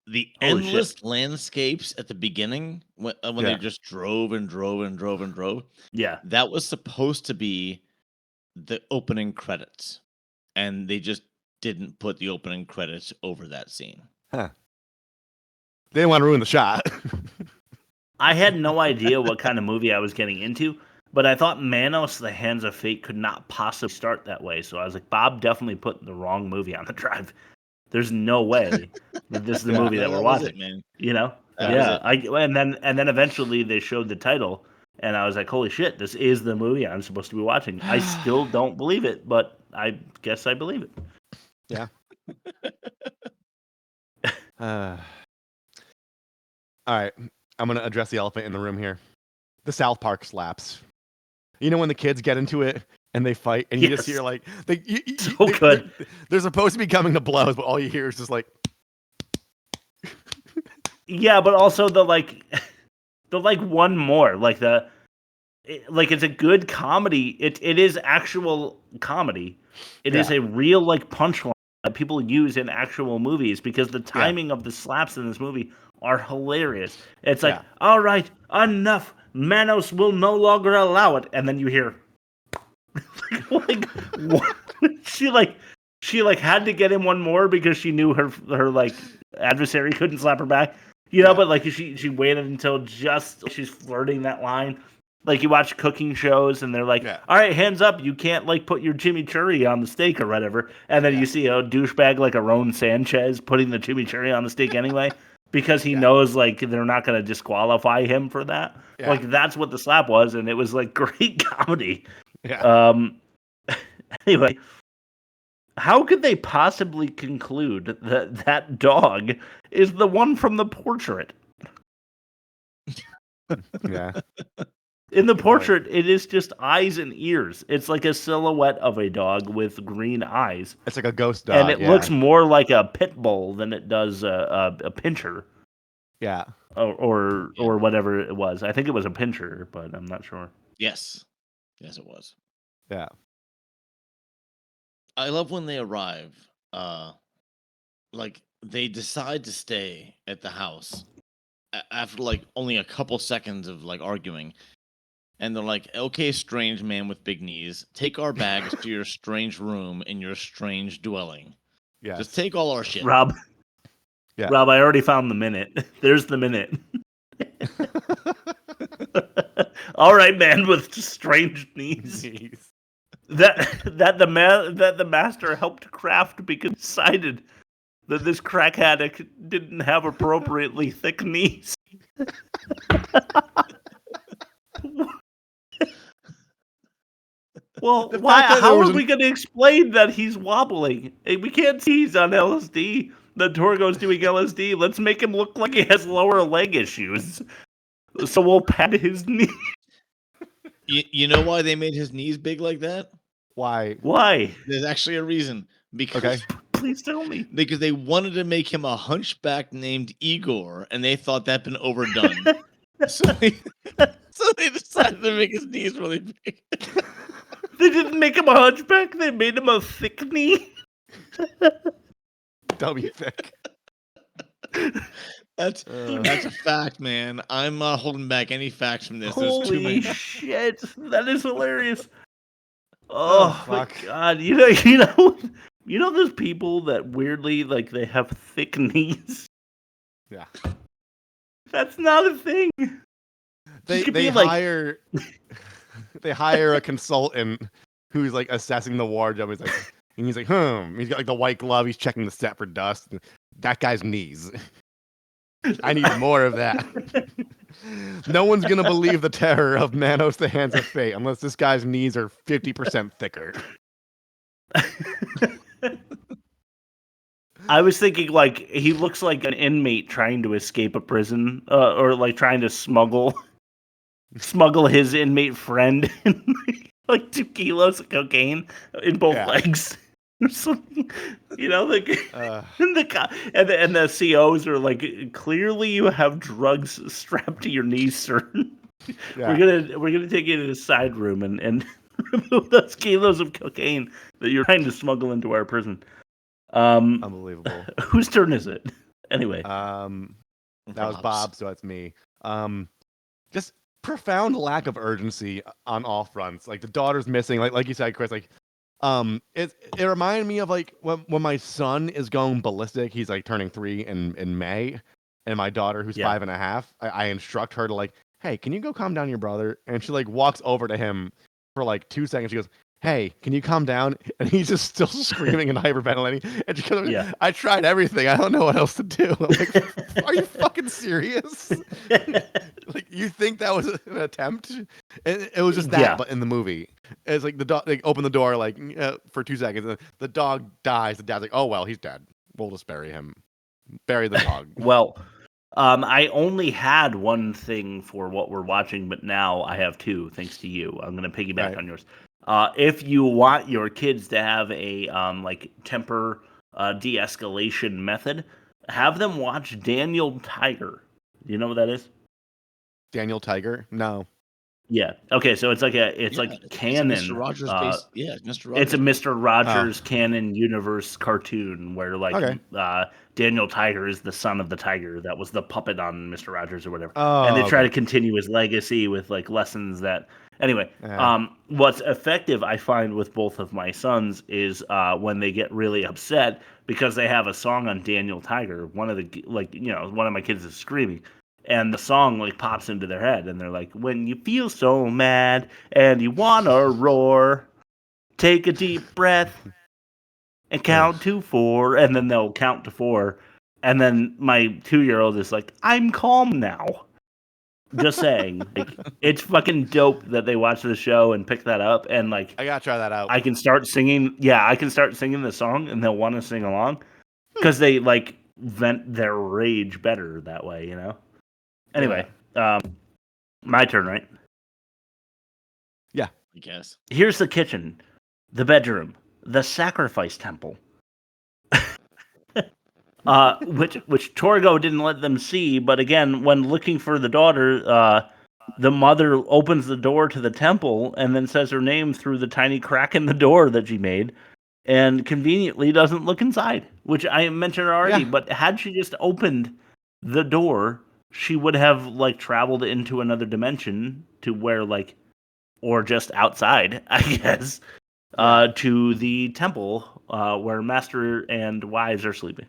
The Holy endless landscapes at the beginning when they Yeah. just drove and drove and drove and drove. Yeah. That was supposed to be the opening credits, and they just didn't put the opening credits over that scene. Huh. They didn't want to ruin the shot. I had no idea what kind of movie I was getting into, but I thought Manos: The Hands of Fate could not possibly start that way. So I was like, Bob definitely put the wrong movie on the drive. There's no way that this is the movie that we're watching. It, man. You know? That was it. And then eventually they showed the title, and I was like, holy shit, this is the movie I'm supposed to be watching. I still don't believe it, but I guess I believe it. Yeah. All right, I'm gonna address the elephant in the room here. The South Park slaps. You know when the kids get into it and they fight, and you just hear like good. They're supposed to be coming to blows, but all you hear is just like. Yeah, but also the one more like it's a good comedy. It is actual comedy. It is a real like punchline that people use in actual movies because the timing of the slaps in this movie are hilarious. It's like, all right, enough. Manos will no longer allow it, and then you hear like what? she had to get in one more because she knew her like adversary couldn't slap her back. You know, but like she waited until just she's flirting that line. Like you watch cooking shows and they're like, all right, hands up, you can't like put your chimichurri on the steak or whatever. And then you see a douchebag like Aaron Sanchez putting the chimichurri on the steak anyway because he knows like they're not going to disqualify him for that. Yeah. Like that's what the slap was, and it was like great comedy. Yeah. Anyway, how could they possibly conclude that that dog is the one from the portrait? Yeah. In the portrait, it is just eyes and ears. It's like a silhouette of a dog with green eyes. It's like a ghost dog. And it looks more like a pit bull than it does a pinscher. Yeah. Or whatever it was. I think it was a pinscher, but I'm not sure. Yes. Yes, it was. Yeah. I love when they arrive. Like, they decide to stay at the house after, like, only a couple seconds of, like, arguing. And they're like, okay, strange man with big knees, take our bags to your strange room in your strange dwelling. Yeah. Just take all our shit. Rob. Yeah. Rob, I already found the minute. There's the minute. All right, man with strange knees. That the master helped craft because he decided that this crack addict didn't have appropriately thick knees. Well, how are we going to explain that he's wobbling? We can't see he's on LSD. That Torgo's doing LSD. Let's make him look like he has lower leg issues. So we'll pat his knee. You know why they made his knees big like that? Why? There's actually a reason. Because please tell me. Because they wanted to make him a hunchback named Igor, and they thought that'd been overdone. so they decided to make his knees really big. They didn't make him a hunchback. They made him a thick knee. Dummy-thicc. That's a fact, man. I'm not holding back any facts from this. There's Holy too many. shit! That is hilarious. Oh my god! You know those people that weirdly like they have thick knees. Yeah. That's not a thing. They hire they hire a consultant who's like assessing the wardrobe. He's like, He's like, He's got like the white glove. He's checking the set for dust. That guy's knees. I need more of that. No one's gonna believe the terror of Manos: The Hands of Fate unless this guy's knees are 50% thicker. I was thinking like he looks like an inmate trying to escape a prison, or like trying to smuggle his inmate friend in like 2 kilos of cocaine in both legs. Or something, like and the COs are like, clearly you have drugs strapped to your knees, sir. Yeah. We're gonna take you to the side room and remove those kilos of cocaine that you're trying to smuggle into our prison. Unbelievable. Whose turn is it? Anyway. That was Bob, so that's me. Just profound lack of urgency on all fronts. Like the daughter's missing, like you said, Chris, like it reminded me of like when my son is going ballistic. He's like turning 3 in May, and my daughter, who's Yeah. 5.5, I instruct her to like, hey, can you go calm down your brother? And she like walks over to him for like 2 seconds. She goes, hey, can you calm down? And he's just still screaming and hyperventilating. And she goes, Yeah. I tried everything. I don't know what else to do. I'm like, are you fucking serious? Like, you think that was an attempt? And it was just that, Yeah. but in the movie. It's like the dog, they open the door like for 2 seconds. And the dog dies. The dad's like, oh, well, he's dead. We'll just bury him. Bury the dog. Well, I only had one thing for what we're watching, but now I have two, thanks to you. I'm going to piggyback Right. on yours. If you want your kids to have a like temper de-escalation method, have them watch Daniel Tiger. Do you know what that is? Daniel Tiger? No. Yeah. Okay, so it's like canon. It's a Mr. Rogers based. Yeah, it's Mr. Rogers. It's a Mr. Rogers canon universe cartoon where like Okay. Daniel Tiger is the son of the tiger that was the puppet on Mr. Rogers or whatever. Oh, and they try okay. to continue his legacy with like lessons that anyway, Yeah. what's effective I find with both of my sons is when they get really upset because they have a song on Daniel Tiger. One of the one of my kids is screaming. And the song like pops into their head, and they're like, "When you feel so mad and you wanna roar, take a deep breath and count to 4." And then they'll count to 4, and then my 2-year-old is like, "I'm calm now." Just saying, like, it's fucking dope that they watch the show and pick that up, and like, I gotta try that out. I can start singing. Yeah, I can start singing the song, and they'll want to sing along because they like vent their rage better that way, you know. Anyway, my turn, right? Yeah, I guess. Here's the kitchen, the bedroom, the sacrifice temple, which Torgo didn't let them see. But again, when looking for the daughter, the mother opens the door to the temple and then says her name through the tiny crack in the door that she made, and conveniently doesn't look inside, which I mentioned already. Yeah. But had she just opened the door, she would have like traveled into another dimension to where like, or just outside, I guess, to the temple where master and wives are sleeping.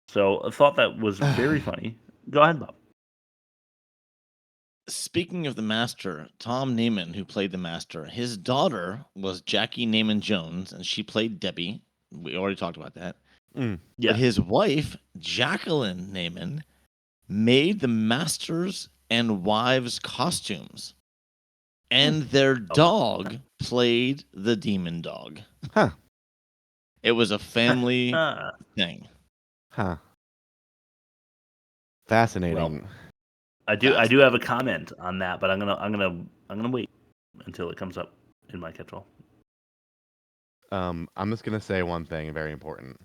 So I thought that was very funny. Go ahead, Bob. Speaking of the master, Tom Naiman, who played the master, his daughter was Jackie Naiman Jones, and she played Debbie. We already talked about that. Mm. Yeah. But his wife, Jacqueline Naiman, made the masters and wives' costumes, and their dog played the demon dog. Huh. It was a family thing. Huh. Fascinating. Well, I do have a comment on that, but I'm gonna wait until it comes up in my catch-all. I'm just gonna say one thing very important.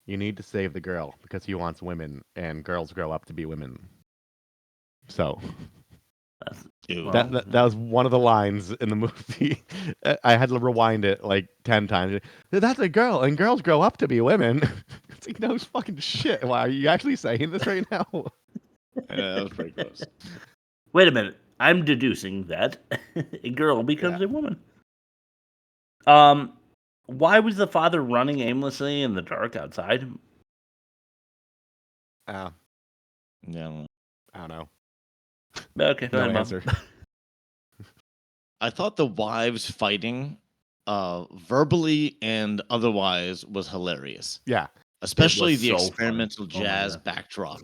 You need to save the girl because he wants women, and girls grow up to be women. So that was one of the lines in the movie. I had to rewind it like 10 times. That's a girl, and girls grow up to be women. It's like, no fucking shit. Why are you actually saying this right now? That was pretty close. Wait a minute. I'm deducing that a girl becomes a woman. Why was the father running aimlessly in the dark outside? Yeah, I don't know. Okay, go no ahead, Bob. answer. I thought the wives fighting, verbally and otherwise, was hilarious. Yeah. Especially was the so experimental funny. jazz backdrop.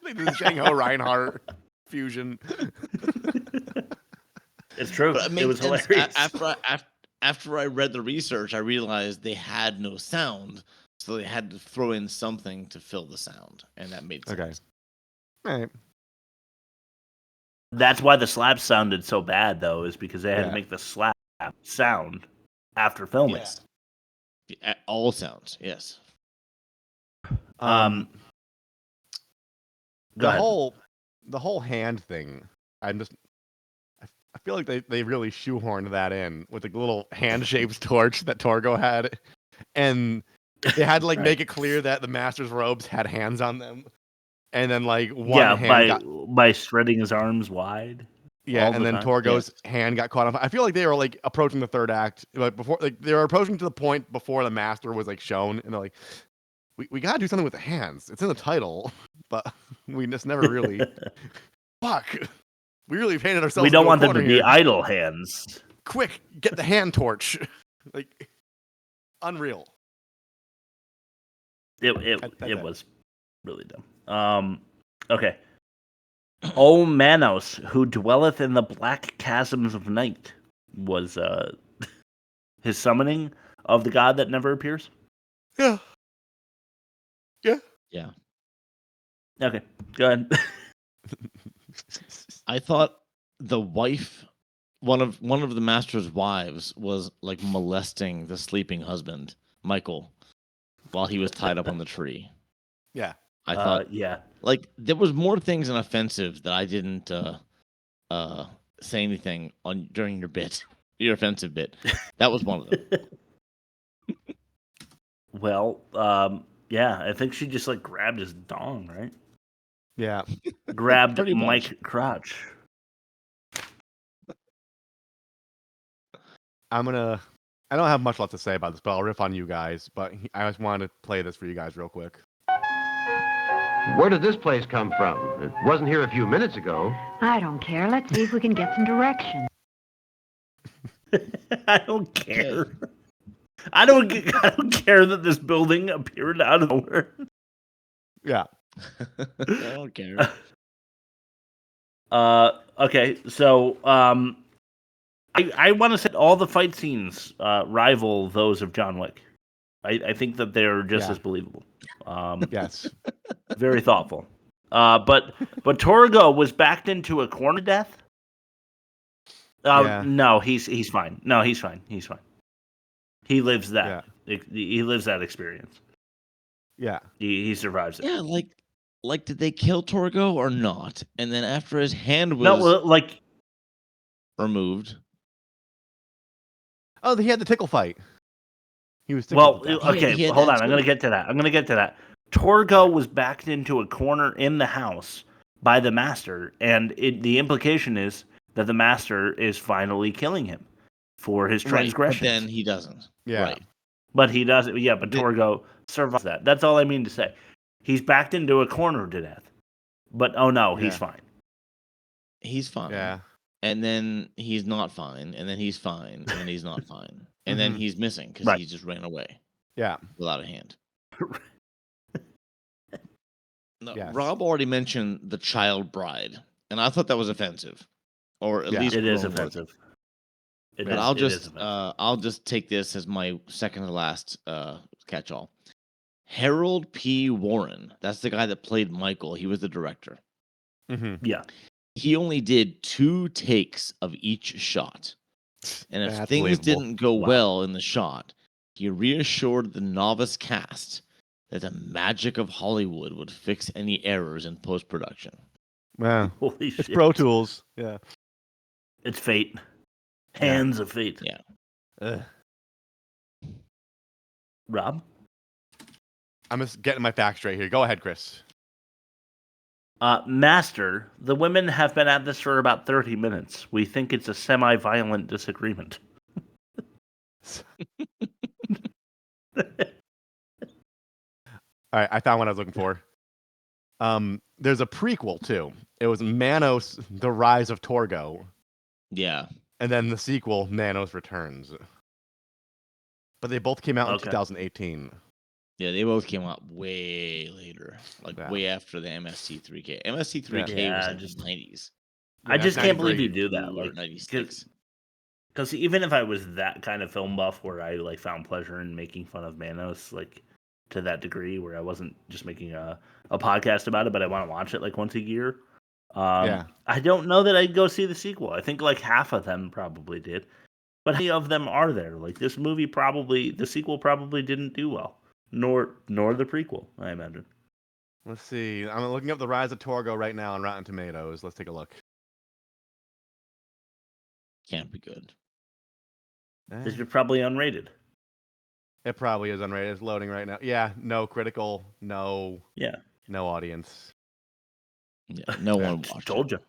Like the Django Reinhardt fusion. It's true. But it It made was sense. hilarious. After I read the research, I realized they had no sound, so they had to throw in something to fill the sound, and that made sense. Okay. All right. That's why the slap sounded so bad, though, is because they had to Yeah. make the slap sound after filming. Yes. All sounds, yes. Go The ahead. whole hand thing. I feel like they really shoehorned that in with the little hand-shaped torch that Torgo had, and they had to like make it clear that the master's robes had hands on them, and then like one hand by spreading his arms wide. Yeah, all and the then time. Torgo's hand got caught up. I feel like they were like approaching the third act, like before, like they were approaching to the point before the master was like shown, and they're like, "We gotta do something with the hands. It's in the title." but we just never really. Fuck. We really painted ourselves. We don't into a want them to corner be here. idle hands. Quick, get the hand torch. Like, unreal. It was really dumb. Okay. O Manos, who dwelleth in the black chasms of night, was his summoning of the god that never appears. Yeah. Yeah. Okay, go ahead. I thought the wife, one of the master's wives, was like molesting the sleeping husband, Michael, while he was tied up on the tree. Yeah. I thought, yeah. Like, there was more things than offensive that I didn't say anything on during your offensive bit. That was one of them. Well, yeah, I think she just like grabbed his dong, right? Yeah. Grabbed Pretty much. Mike crotch. I don't have much left to say about this, but I'll riff on you guys. But I just wanted to play this for you guys real quick. Where did this place come from? It wasn't here a few minutes ago. I don't care. Let's see if we can get some direction. I don't care. I don't care that this building appeared out of nowhere. Yeah. I don't care. Okay, so I want to say all the fight scenes rival those of John Wick. I think that they're just as believable. Yes. Very thoughtful. But Torgo was backed into a corner to death. Yeah. No, he's fine. No, he's fine. He's fine. He lives that. He lives that experience. Yeah. He survives it. Yeah, like did they kill Torgo or not? And then after his hand was removed. Oh, he had the tickle fight. He was tickled to death. Okay, hold on. I'm gonna get to that. Torgo was backed into a corner in the house by the master, and the implication is that the master is finally killing him for his transgressions. But then he doesn't. Yeah. Right. But he doesn't. Yeah, but Torgo survives that. That's all I mean to say. He's backed into a corner to death. But oh no, he's fine. He's fine. Yeah. And then he's not fine. And then he's fine. And then he's not fine. And then he's missing because he just ran away. Yeah. Without a hand. No, Yes. Rob already mentioned the child bride. And I thought that was offensive. Or at least it is grown-worthy. offensive. But I'll just take this as my second to last catch-all. Harold P. Warren. That's the guy that played Michael. He was the director. Mm-hmm. Yeah. He only did 2 takes of each shot. And if That's things believable. didn't go well in the shot, he reassured the novice cast that the magic of Hollywood would fix any errors in post-production. Wow. Holy It's shit. Pro Tools. Yeah. It's fate. Hands of fate. Yeah. Ugh. Rob? I'm just getting my facts straight here. Go ahead, Chris. Master, the women have been at this for about 30 minutes. We think it's a semi-violent disagreement. All right, I found what I was looking for. There's a prequel too. It was Manos: The Rise of Torgo. Yeah. And then the sequel, Manos Returns. But they both came out in 2018. Yeah, they both came out way later, way after the MST3K. MST3K was in the 90s. I just can't believe you do that. Or Like, 96. because even if I was that kind of film buff where I like found pleasure in making fun of Manos, like to that degree, where I wasn't just making a podcast about it, but I want to watch it like once a year. I don't know that I'd go see the sequel. I think like half of them probably did, but how many of them are there? Like this movie the sequel probably didn't do well, nor the prequel, I imagine. Let's see. I'm looking up The Rise of Torgo right now on Rotten Tomatoes. Let's take a look. Can't be good. This is probably unrated. It probably is unrated. It's loading right now. Yeah, no critical, no audience. Yeah, no one watched Told you.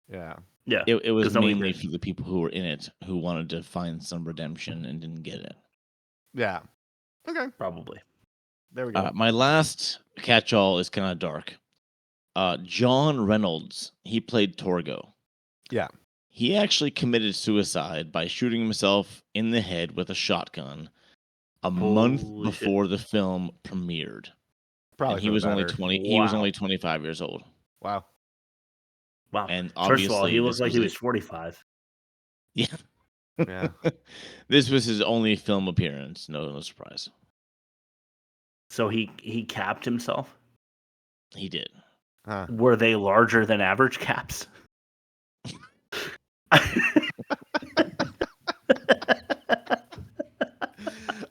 Yeah. Yeah. It was 'cause nobody mainly did. for the people who were in it who wanted to find some redemption and didn't get it. Yeah. Okay. Probably. There we go. My last catch-all is kind of dark. John Reynolds, he played Torgo. Yeah. He actually committed suicide by shooting himself in the head with a shotgun a month Holy shit. before the film premiered. Probably And he for the was only better. 20. He was Wow. only 25 years old. Wow. Wow. And First of all, obviously he this looked like was he a- was 45. Yeah. Yeah. This was his only film appearance. No surprise. So he capped himself. He did. Huh. Were they larger than average caps?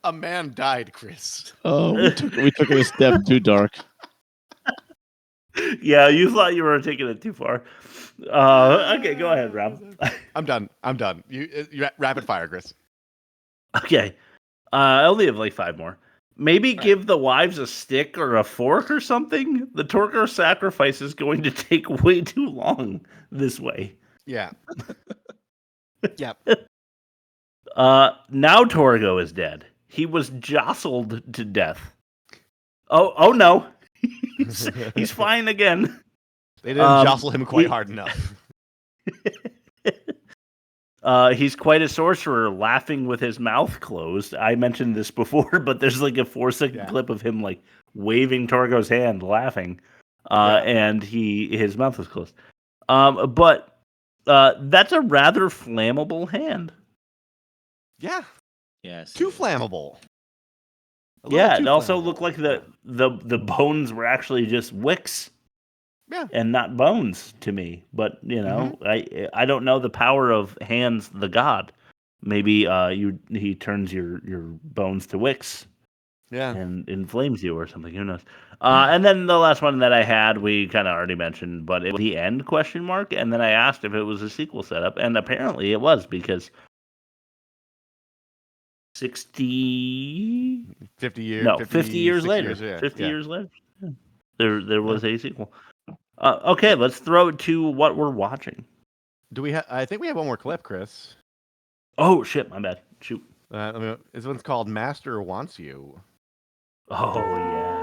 A man died, Chris. Oh, we took it a step too dark. Yeah, you thought you were taking it too far. Okay, go ahead, Rob. I'm done. You rapid fire, Chris. Okay. I only have like 5 more. Maybe give the wives a stick or a fork or something. The Torgo sacrifice is going to take way too long this way. Yeah. Yep. Now Torgo is dead. He was jostled to death. Oh no. He's fine again. They didn't jostle him quite hard enough. He's quite a sorcerer, laughing with his mouth closed. I mentioned this before, but there's like a 4-second clip of him like waving Torgo's hand, laughing, and his mouth is closed. But that's a rather flammable hand. Yeah. Yes. Too flammable. Yeah, it also looked like the bones were actually just wicks. Yeah. And not bones to me. But you know, I don't know the power of Hands the god. Maybe he turns your bones to wicks. Yeah. And inflames you or something. Who knows? And then the last one that I had, we kind of already mentioned, but it was the end ? And then I asked if it was a sequel setup, and apparently it was, because 50 years later. 50 years later. Yeah. There was a sequel. Okay, let's throw it to what we're watching. Do we have? I think we have one more clip, Chris. Oh shit, my bad. Shoot. This one's called "Master Wants You." Oh yeah.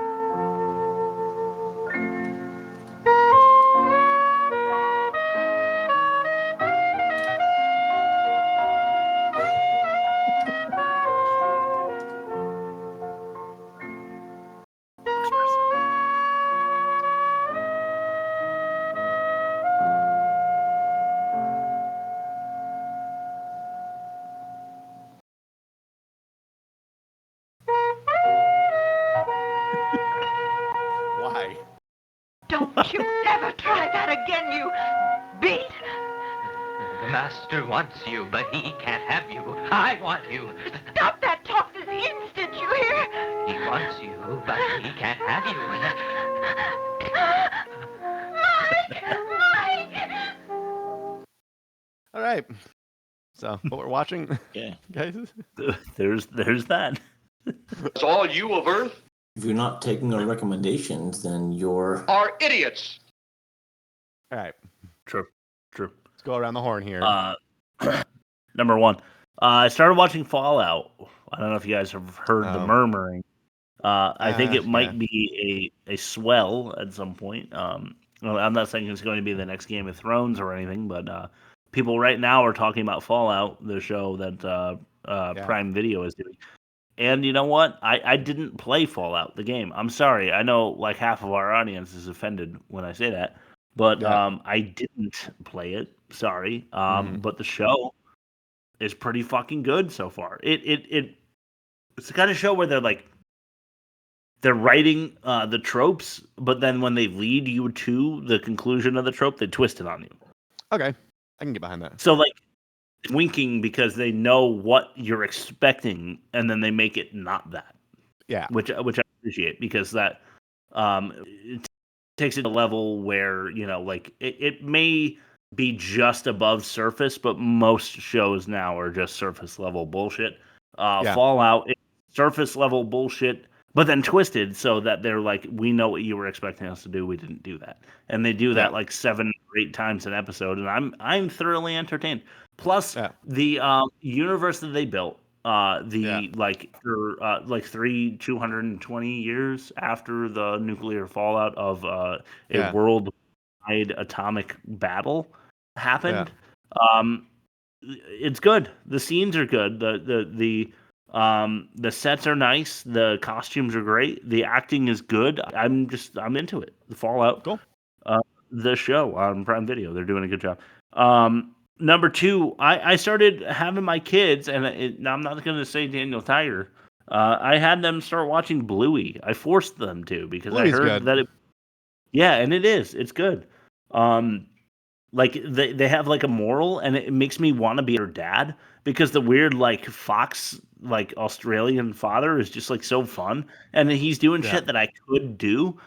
Why? Don't you ever try that again, you beast! The master wants you, but he can't have you. I want you. Stop that talk this instant, you hear? He wants you, but he can't have you. Mike! All right. So what we're watching, guys? There's that. It's all you of Earth If you're not taking our recommendations, then you're are idiots. All right. True. Let's go around the horn here. Number 1. I started watching Fallout. I don't know if you guys have heard the murmuring. I think it might be a swell at some point. Well, I'm not saying it's going to be the next Game of Thrones or anything, but people right now are talking about Fallout, the show that Prime Video is doing. And you know what? I didn't play Fallout, the game. I'm sorry. I know like half of our audience is offended when I say that. But I didn't play it. Sorry. But the show is pretty fucking good so far. It's the kind of show where they're writing the tropes, but then when they lead you to the conclusion of the trope, they twist it on you. Okay. I can get behind that. So winking because they know what you're expecting, and then they make it not that. Yeah. Which I appreciate, because that it takes it to a level where, you know, like it may be just above surface, but most shows now are just surface level bullshit. Fallout, surface level bullshit, but then twisted so that they're like, we know what you were expecting us to do, we didn't do that, and they do that like 7 or 8 times an episode, and I'm thoroughly entertained. Plus, the universe that they built like 220 years after the nuclear fallout of a worldwide atomic battle happened. It's good. The scenes are good. The sets are nice. The costumes are great. The acting is good. I'm into it. The Fallout. Cool. The show on Prime Video. They're doing a good job. Number two, I started having my kids, and I'm not going to say Daniel Tiger. I had them start watching Bluey. I forced them to because Bluey's I heard good. that it. Yeah, and it is. It's good. Like they have like a moral, and it makes me want to be their dad because the weird like Fox like Australian father is just like so fun, and he's doing shit that I could do.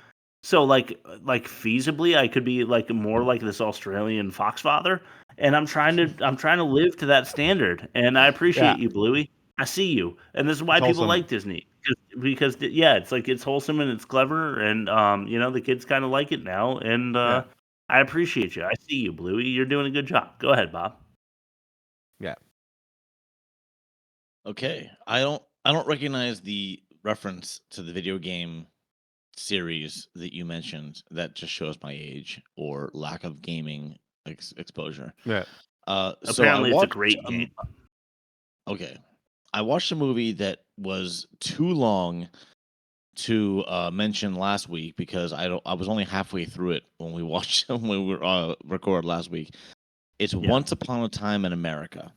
So like feasibly, I could be like more like this Australian Fox father, and I'm trying to live to that standard, and I appreciate you, Bluey. I see you, and this is why It's people wholesome. like Disney because it's like it's wholesome and it's clever, and the kids kind of like it now, and I appreciate you. I see you, Bluey. You're doing a good job. Go ahead, Bob. Yeah. Okay, I don't recognize the reference to the video game series that you mentioned. That just shows my age or lack of gaming exposure. Yeah. So Apparently, I it's a watched, great game. Okay, I watched a movie that was too long to mention last week because I was only halfway through it when we watched when we were recorded last week. It's Once Upon a Time in America.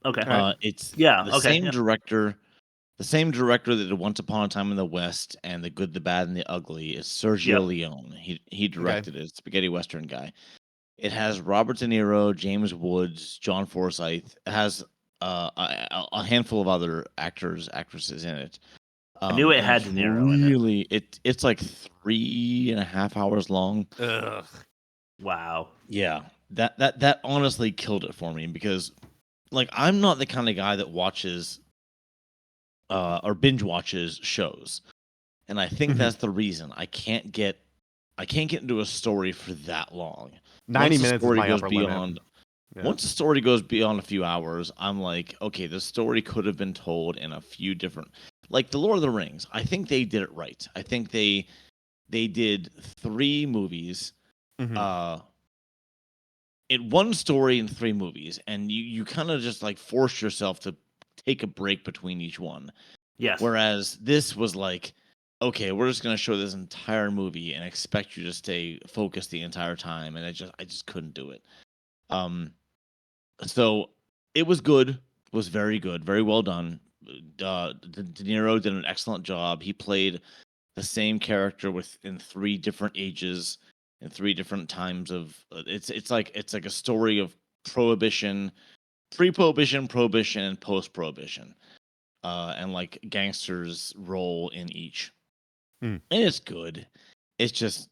Okay. It's the same director. The same director that did Once Upon a Time in the West and The Good, the Bad, and the Ugly is Sergio Leone. He directed it. Spaghetti Western guy. It has Robert De Niro, James Woods, John Forsythe. It has a handful of other actresses in it. I knew it and had it's De Niro in it. really it's like 3.5 hours long. Ugh. Wow. Yeah, that honestly killed it for me because like I'm not the kind of guy that watches or binge watches shows, and I think that's the reason I can't get into a story for that long. 90 minutes is my upper limit. Once the story goes beyond a few hours, I'm like, okay, the story could have been told in a few different, like the Lord of the Rings. I think they did it right. I think they did 3 movies, in one story in 3 movies, and you kind of just like force yourself to take a break between each one. Yes. Whereas this was like, okay, we're just gonna show this entire movie and expect you to stay focused the entire time, and I just couldn't do it. So it was good. It was very good, very well done. De Niro did an excellent job. He played the same character in 3 different ages, in 3 different times of. It's like a story of prohibition, pre-prohibition, prohibition, and post-prohibition, and like gangsters' role in each. And it's good. It's just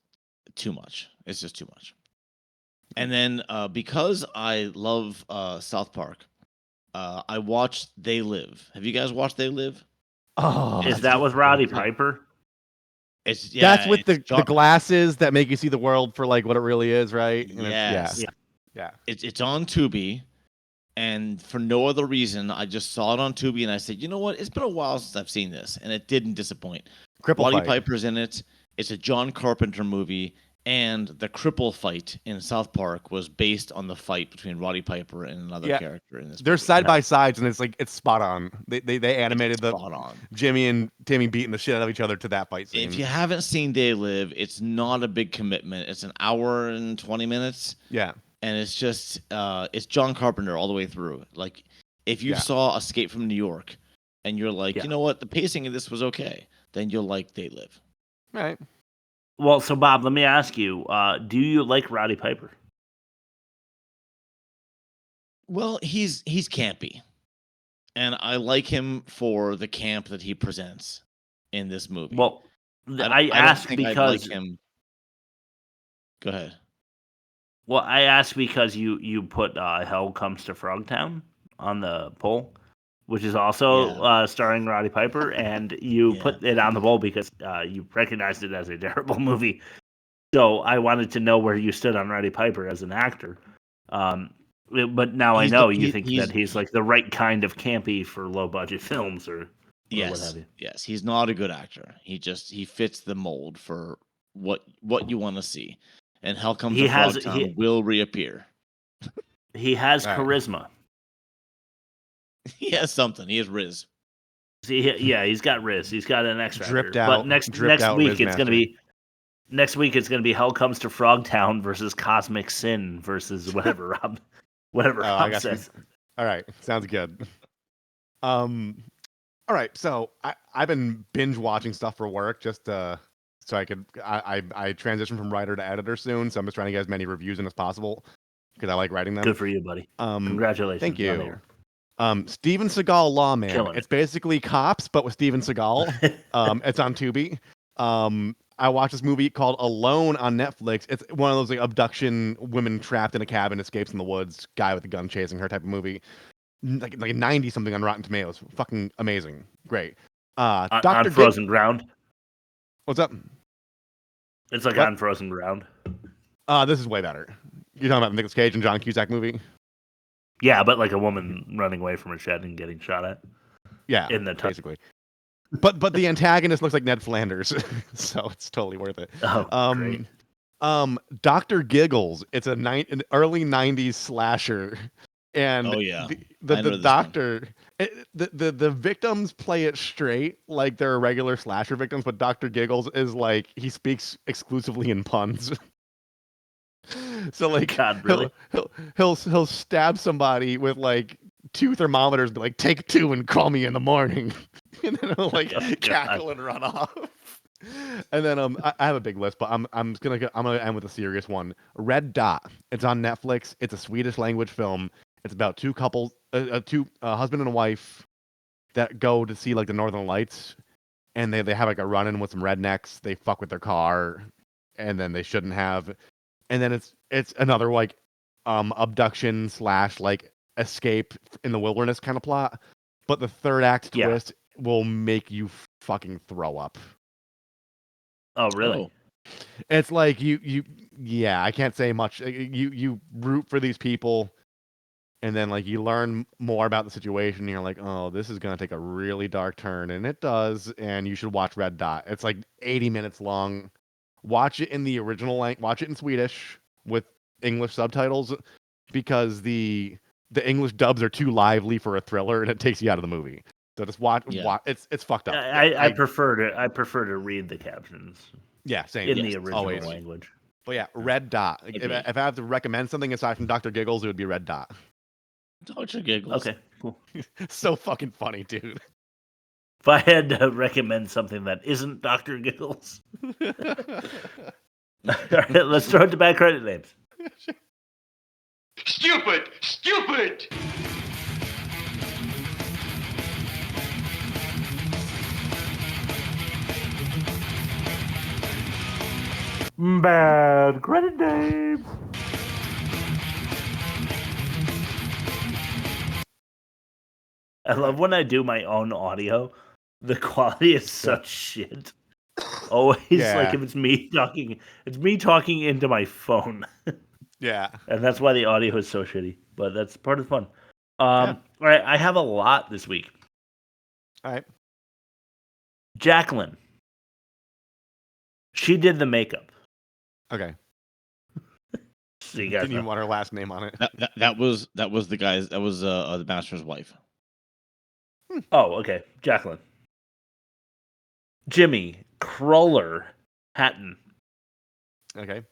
too much. It's just too much. And then because I love South Park, I watched They Live. Have you guys watched They Live? Oh, is that with Roddy Piper? That's with the glasses that make you see the world for like what it really is, right? And Yes. Yeah. It's on Tubi, and for no other reason, I just saw it on Tubi, and I said, you know what? It's been a while since I've seen this, and it didn't disappoint. Roddy Piper's in it. It's a John Carpenter movie, and the cripple fight in South Park was based on the fight between Roddy Piper and another character in this. They're movie. side by sides, and it's spot on. They animated spot on. Jimmy and Timmy beating the shit out of each other to that fight scene. If you haven't seen They Live, it's not a big commitment. It's an hour and 20 minutes. Yeah. And it's just it's John Carpenter all the way through. Like if you saw Escape from New York and you're like, you know what, the pacing of this was okay, then you'll like They Live. Right. Well, so Bob, let me ask you, do you like Roddy Piper? Well, he's campy. And I like him for the camp that he presents in this movie. Well, I asked because I'd like him. Go ahead. Well, I asked because you put Hell Comes to Frogtown on the poll, which is also starring Roddy Piper, and you put it on the poll because you recognized it as a terrible movie. So I wanted to know where you stood on Roddy Piper as an actor. But now I He's know the- you he- think he's- that he's like the right kind of campy for low budget films or what Yes, have you. yes, he's not a good actor. He fits the mold for what you want to see, and Hell Comes He to has- Frogtown he- will reappear. He has All right. charisma. He has something. He has Riz. See, yeah, he's got Riz. He's got an X factor. Dripped But out- next dripped out week Riz it's gonna master. be Hell Comes to Frogtown versus Cosmic Sin versus whatever Rob I Rob guess we- says. All right, sounds good. All right, so I've been binge watching stuff for work just so I could. I transition from writer to editor soon, so I'm just trying to get as many reviews in as possible because I like writing them. Good for you, buddy. Congratulations. Thank on you. there. Steven Seagal Lawman. Killing It's basically Cops, but with Steven Seagal. It's on Tubi. I watched this movie called Alone on Netflix. It's one of those like abduction, women trapped in a cabin, escapes in the woods, guy with a gun chasing her type of movie. Like 90 something on Rotten Tomatoes. Fucking amazing. Great. On Dr. Frozen Ground. What's up? It's like What? on Frozen Ground. This is way better. You're talking about the Nicolas Cage and John Cusack movie? Yeah, but like a woman running away from a shed and getting shot at. Yeah, In the basically. But the antagonist looks like Ned Flanders, so it's totally worth it. Oh, great. Dr. Giggles. It's an early '90s slasher, and Oh, yeah. I the know this one. doctor, the victims play it straight like they're regular slasher victims, but Dr. Giggles is like he speaks exclusively in puns. So like God, really? he'll stab somebody with like 2 thermometers, be like, take 2 and call me in the morning, and then he'll like cackle and run off. And then I have a big list, but I'm gonna end with a serious one. Red Dot. It's on Netflix. It's a Swedish language film. It's about 2 couples, two husband and a wife that go to see like the Northern Lights, and they have like a run-in with some rednecks. They fuck with their car, and then they shouldn't have. And then it's another like abduction / like escape in the wilderness kind of plot. But the third act twist will make you fucking throw up. Oh, really? It's like yeah, I can't say much. You root for these people, and then like you learn more about the situation, and you're like, oh, this is gonna take a really dark turn, and it does. And you should watch Red Dot. It's like 80 minutes long. Watch it in the original language. Watch it in Swedish with English subtitles, because the English dubs are too lively for a thriller, and it takes you out of the movie. So just watch. It's fucked up. I prefer to read the captions. Yeah, same. In the original always. language. But yeah, Red Dot. If I have to recommend something aside from Dr. Giggles, it would be Red Dot. Dr. Giggles. Okay, cool. So fucking funny, dude. If I had to recommend something that isn't Dr. Giggles. All right, let's throw it to bad credit names. Stupid! Stupid! Bad credit names. I love when I do my own audio. The quality is such shit. Always like if it's me talking into my phone. Yeah. And that's why the audio is so shitty. But that's part of the fun. All right, I have a lot this week. All right. Jacqueline. She did the makeup. Okay. So you guys Didn't know. even want her last name on it. That was the guy's. That was the master's wife. Oh, okay. Jacqueline. Jimmy Cruller Hatton. Okay.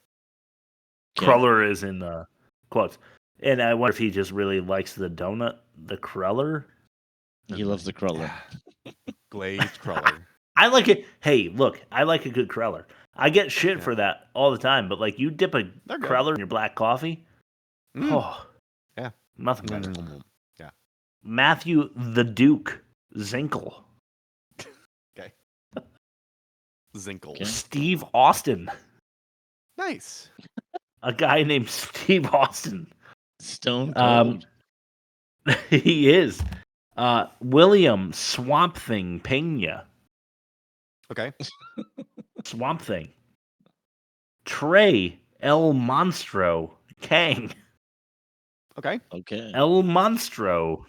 Cruller is in quotes. And I wonder if he just really likes the donut, the Cruller. He loves the Cruller. Glazed Cruller. I like it. Hey, look, I like a good Cruller. I get shit for that all the time, but like you dip a Cruller in your black coffee. Oh. Yeah. Nothing better. Yeah. Matthew the Duke Zinkel. Okay. Zinkel. Steve Austin. Nice. A guy named Steve Austin. Stone Cold. He is. William Swamp Thing Pena. Okay. Swamp Thing. Trey El Monstro Kang. Okay. Okay. El Monstro.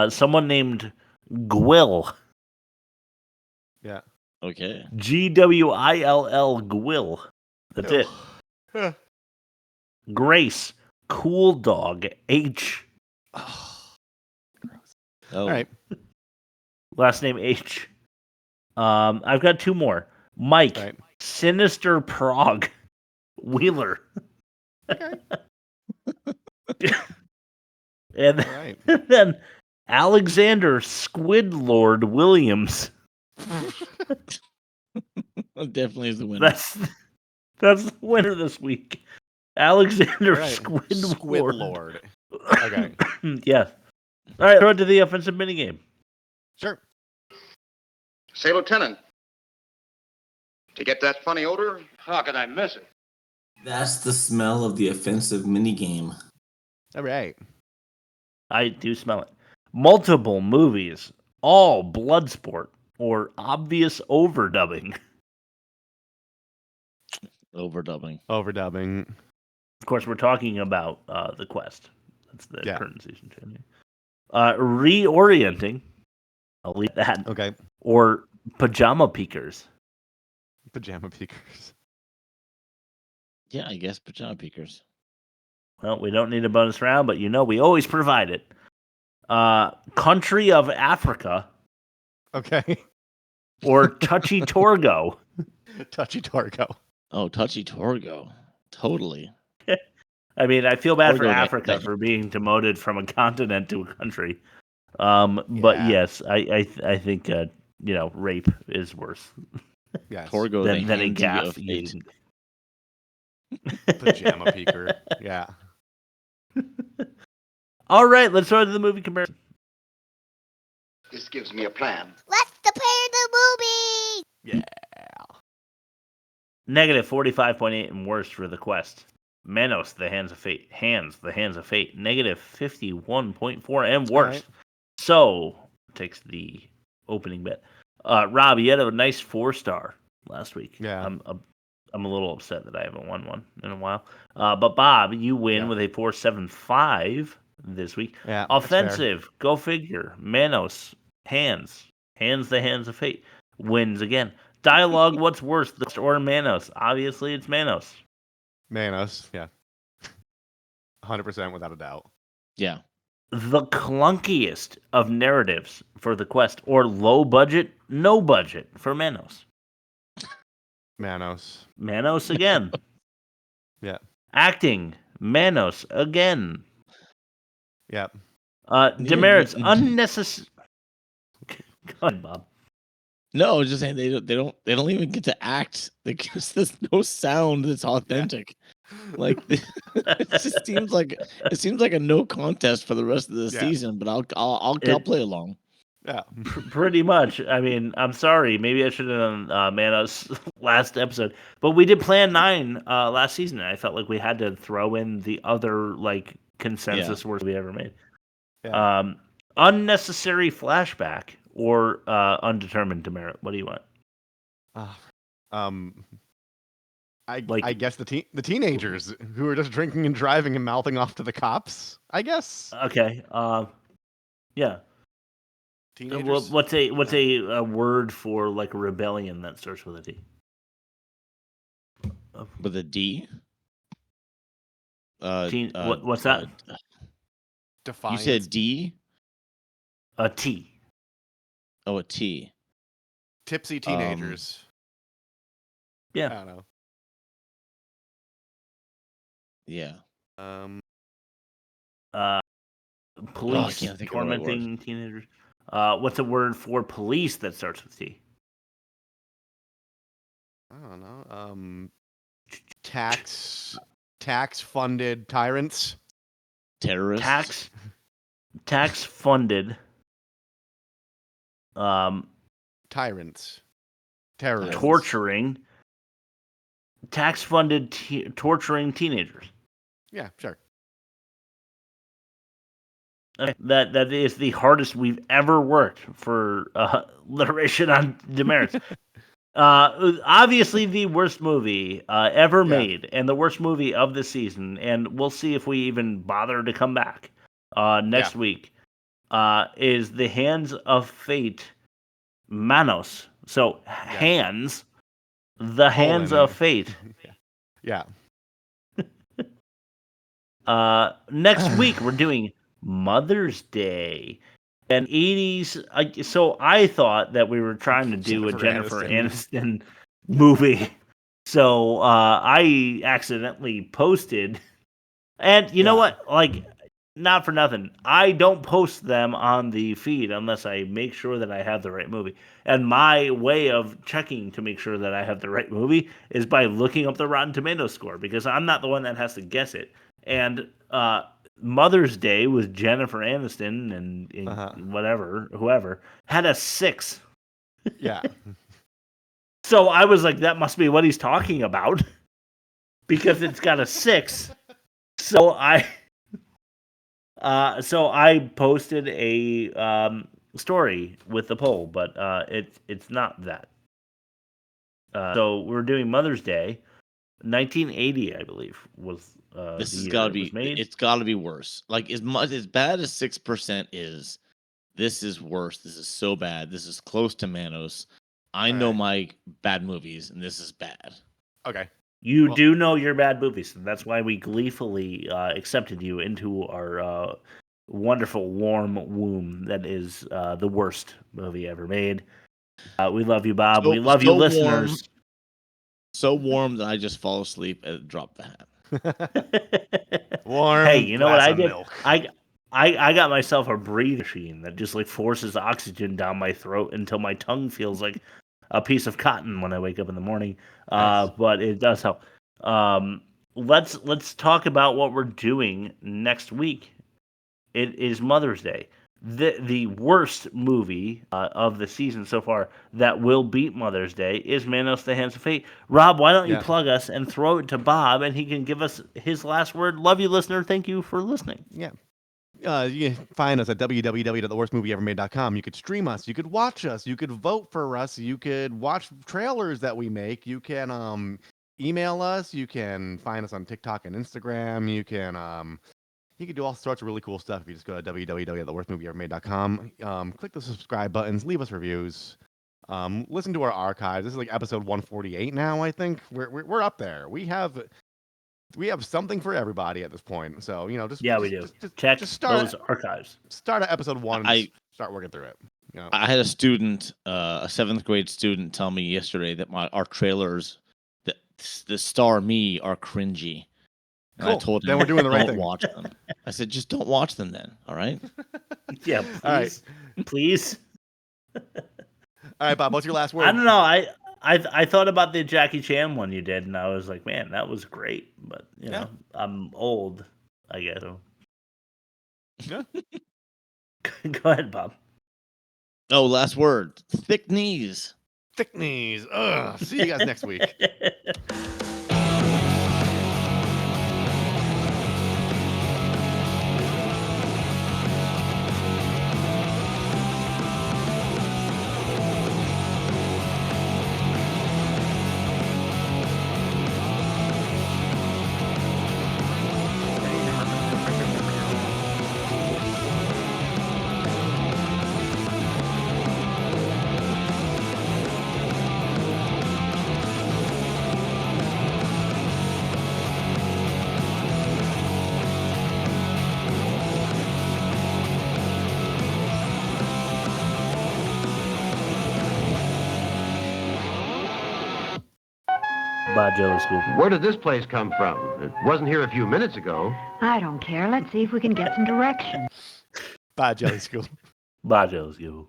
Someone named Gwill. Yeah. Okay. Gwill. Gwill. That's it. Yeah. Grace. Cool Dog. H. Oh. Oh. All right. Last name H. I've got two more. Mike. Right. Sinister Prague. Wheeler. Okay. And All right. then Alexander Squidlord Williams. Definitely is the winner. That's the winner this week. Alexander Right. Squidlord. Okay. Yeah. All right, throw it to the offensive minigame. Sure. Say, Lieutenant, to get that funny odor, how could I miss it? That's the smell of the offensive minigame. All right. I do smell it. Multiple movies, all blood sport, or obvious overdubbing. Overdubbing. Overdubbing. Of course, we're talking about The Quest. That's the Yeah. current season champion. Reorienting. I'll leave that. Okay. Or pajama peekers. Pajama peekers. Yeah, I guess pajama peekers. Well, we don't need a bonus round, but we always provide it. Country of Africa. Okay. Or Touchy Torgo. Touchy Torgo. Oh, Touchy Torgo. Totally. I mean, I feel bad for Torgo, Africa for being demoted from a continent to a country. But yes, I think rape is worse Yes. Torgo than a the gaff of fate. eating. Pajama peeker. Yeah. All right, let's start the movie comparison. This gives me a plan. Let's compare the movie. Yeah. Negative 45.8 and worse for The Quest. Manos, The Hands of Fate. The Hands of Fate. Negative 51.4 and worse. Right. So, takes the opening bit. Rob, you had a nice 4-star last week. Yeah. I'm a little upset that I haven't won one in a while. But Bob, you win with a 4.75 this week. Yeah. That's Offensive, go figure. Manos, Hands, The Hands of Fate. Wins again. Dialogue, what's worse, this or Manos? Obviously, it's Manos. Manos. Yeah. 100% without a doubt. Yeah. The clunkiest of narratives for The Quest, or low budget, no budget for Manos. Manos. Manos again. Yeah. Acting, Manos again. Yep. Demerits, unnecessary. Go ahead, Bob. No, I was just saying they don't even get to act because there's no sound that's authentic. Like it just seems like a no contest for the rest of the season. But I'll play along. Yeah, pretty much. I mean, I'm sorry. Maybe I should have done Manos last episode, but we did Plan 9 last season. And I felt like we had to throw in the other consensus worst we ever made. Yeah. Unnecessary flashback or undetermined demerit. What do you want? I guess the teenagers who are just drinking and driving and mouthing off to the cops. I guess. Okay. Yeah. Teenagers. What's a word for a rebellion that starts with a D? With a D. What's that? Defiance. You said D. A T. Oh, a T. Tipsy teenagers. Yeah. I don't know. Yeah. Police tormenting teenagers. What's a word for police that starts with T? I don't know. Tax funded tyrants. Terrorists. Tax funded. Tyrants. Terrorists. Torturing. Tax funded torturing teenagers. Yeah, sure. Okay. That is the hardest we've ever worked for alliteration on demerits. Obviously the worst movie ever made, and the worst movie of the season. And we'll see if we even bother to come back next week. Is The Hands of Fate, Manos. So hands, the Hands of Fate. Yeah. Next week we're doing Mother's Day. An 80s. So I thought that we were trying to do a Jennifer Aniston movie. So I accidentally posted. And you know what? Like, not for nothing. I don't post them on the feed unless I make sure that I have the right movie. And my way of checking to make sure that I have the right movie is by looking up the Rotten Tomatoes score, because I'm not the one that has to guess it. And Mother's Day with Jennifer Aniston and whoever had a 6. Yeah. So I was like, that must be what he's talking about, because it's got a 6. So I posted a story with the poll, but it's not that. So we're doing Mother's Day, 1980, I believe was. This has got to be. It's got to be worse. Like as bad as 6% is, this is worse. This is so bad. This is close to Manos. I know my bad movies, and this is bad. Okay. You do know your bad movies, and that's why we gleefully accepted you into our wonderful warm womb that is the worst movie ever made. We love you, Bob. We love you, listeners. So warm that I just fall asleep and drop the hat. Warm. Hey, you know what I did? Milk. I got myself a breathing machine that just like forces oxygen down my throat until my tongue feels like a piece of cotton when I wake up in the morning. But it does help. Let's talk about what we're doing next week. It is Mother's Day. The worst movie of the season so far that will beat Mother's Day is Manos, The Hands of Fate. Rob, why don't you plug us and throw it to Bob, and he can give us his last word. Love you, listener. Thank you for listening. Yeah. You can find us at www.theworstmovieevermade.com. You could stream us. You could watch us. You could vote for us. You could watch trailers that we make. You can email us. You can find us on TikTok and Instagram. You can do all sorts of really cool stuff if you just go to www.theworstmovieevermade.com. Click the subscribe buttons. Leave us reviews. Listen to our archives. This is like episode 148 now, I think. We're up there. We have something for everybody at this point. So, we do. Check just start those archives. Start at episode 1 and start working through it. I had a student, a 7th grade student, tell me yesterday that our trailers, the star me, are cringy. And I told him, then we're doing the right don't thing. watch them. I said, just don't watch them then. All right. Yeah. Please. All right. Please. All right, Bob. What's your last word? I don't know. I thought about the Jackie Chan one you did, and I was like, man, that was great. But you know, I'm old, I guess. So. Yeah. Go ahead, Bob. Oh, last word. Thick knees. Thick knees. Ugh. See you guys next week. Where did this place come from? It wasn't here a few minutes ago. I don't care. Let's see if we can get some direction. Bye, Jelly School. Bye, Jelly School.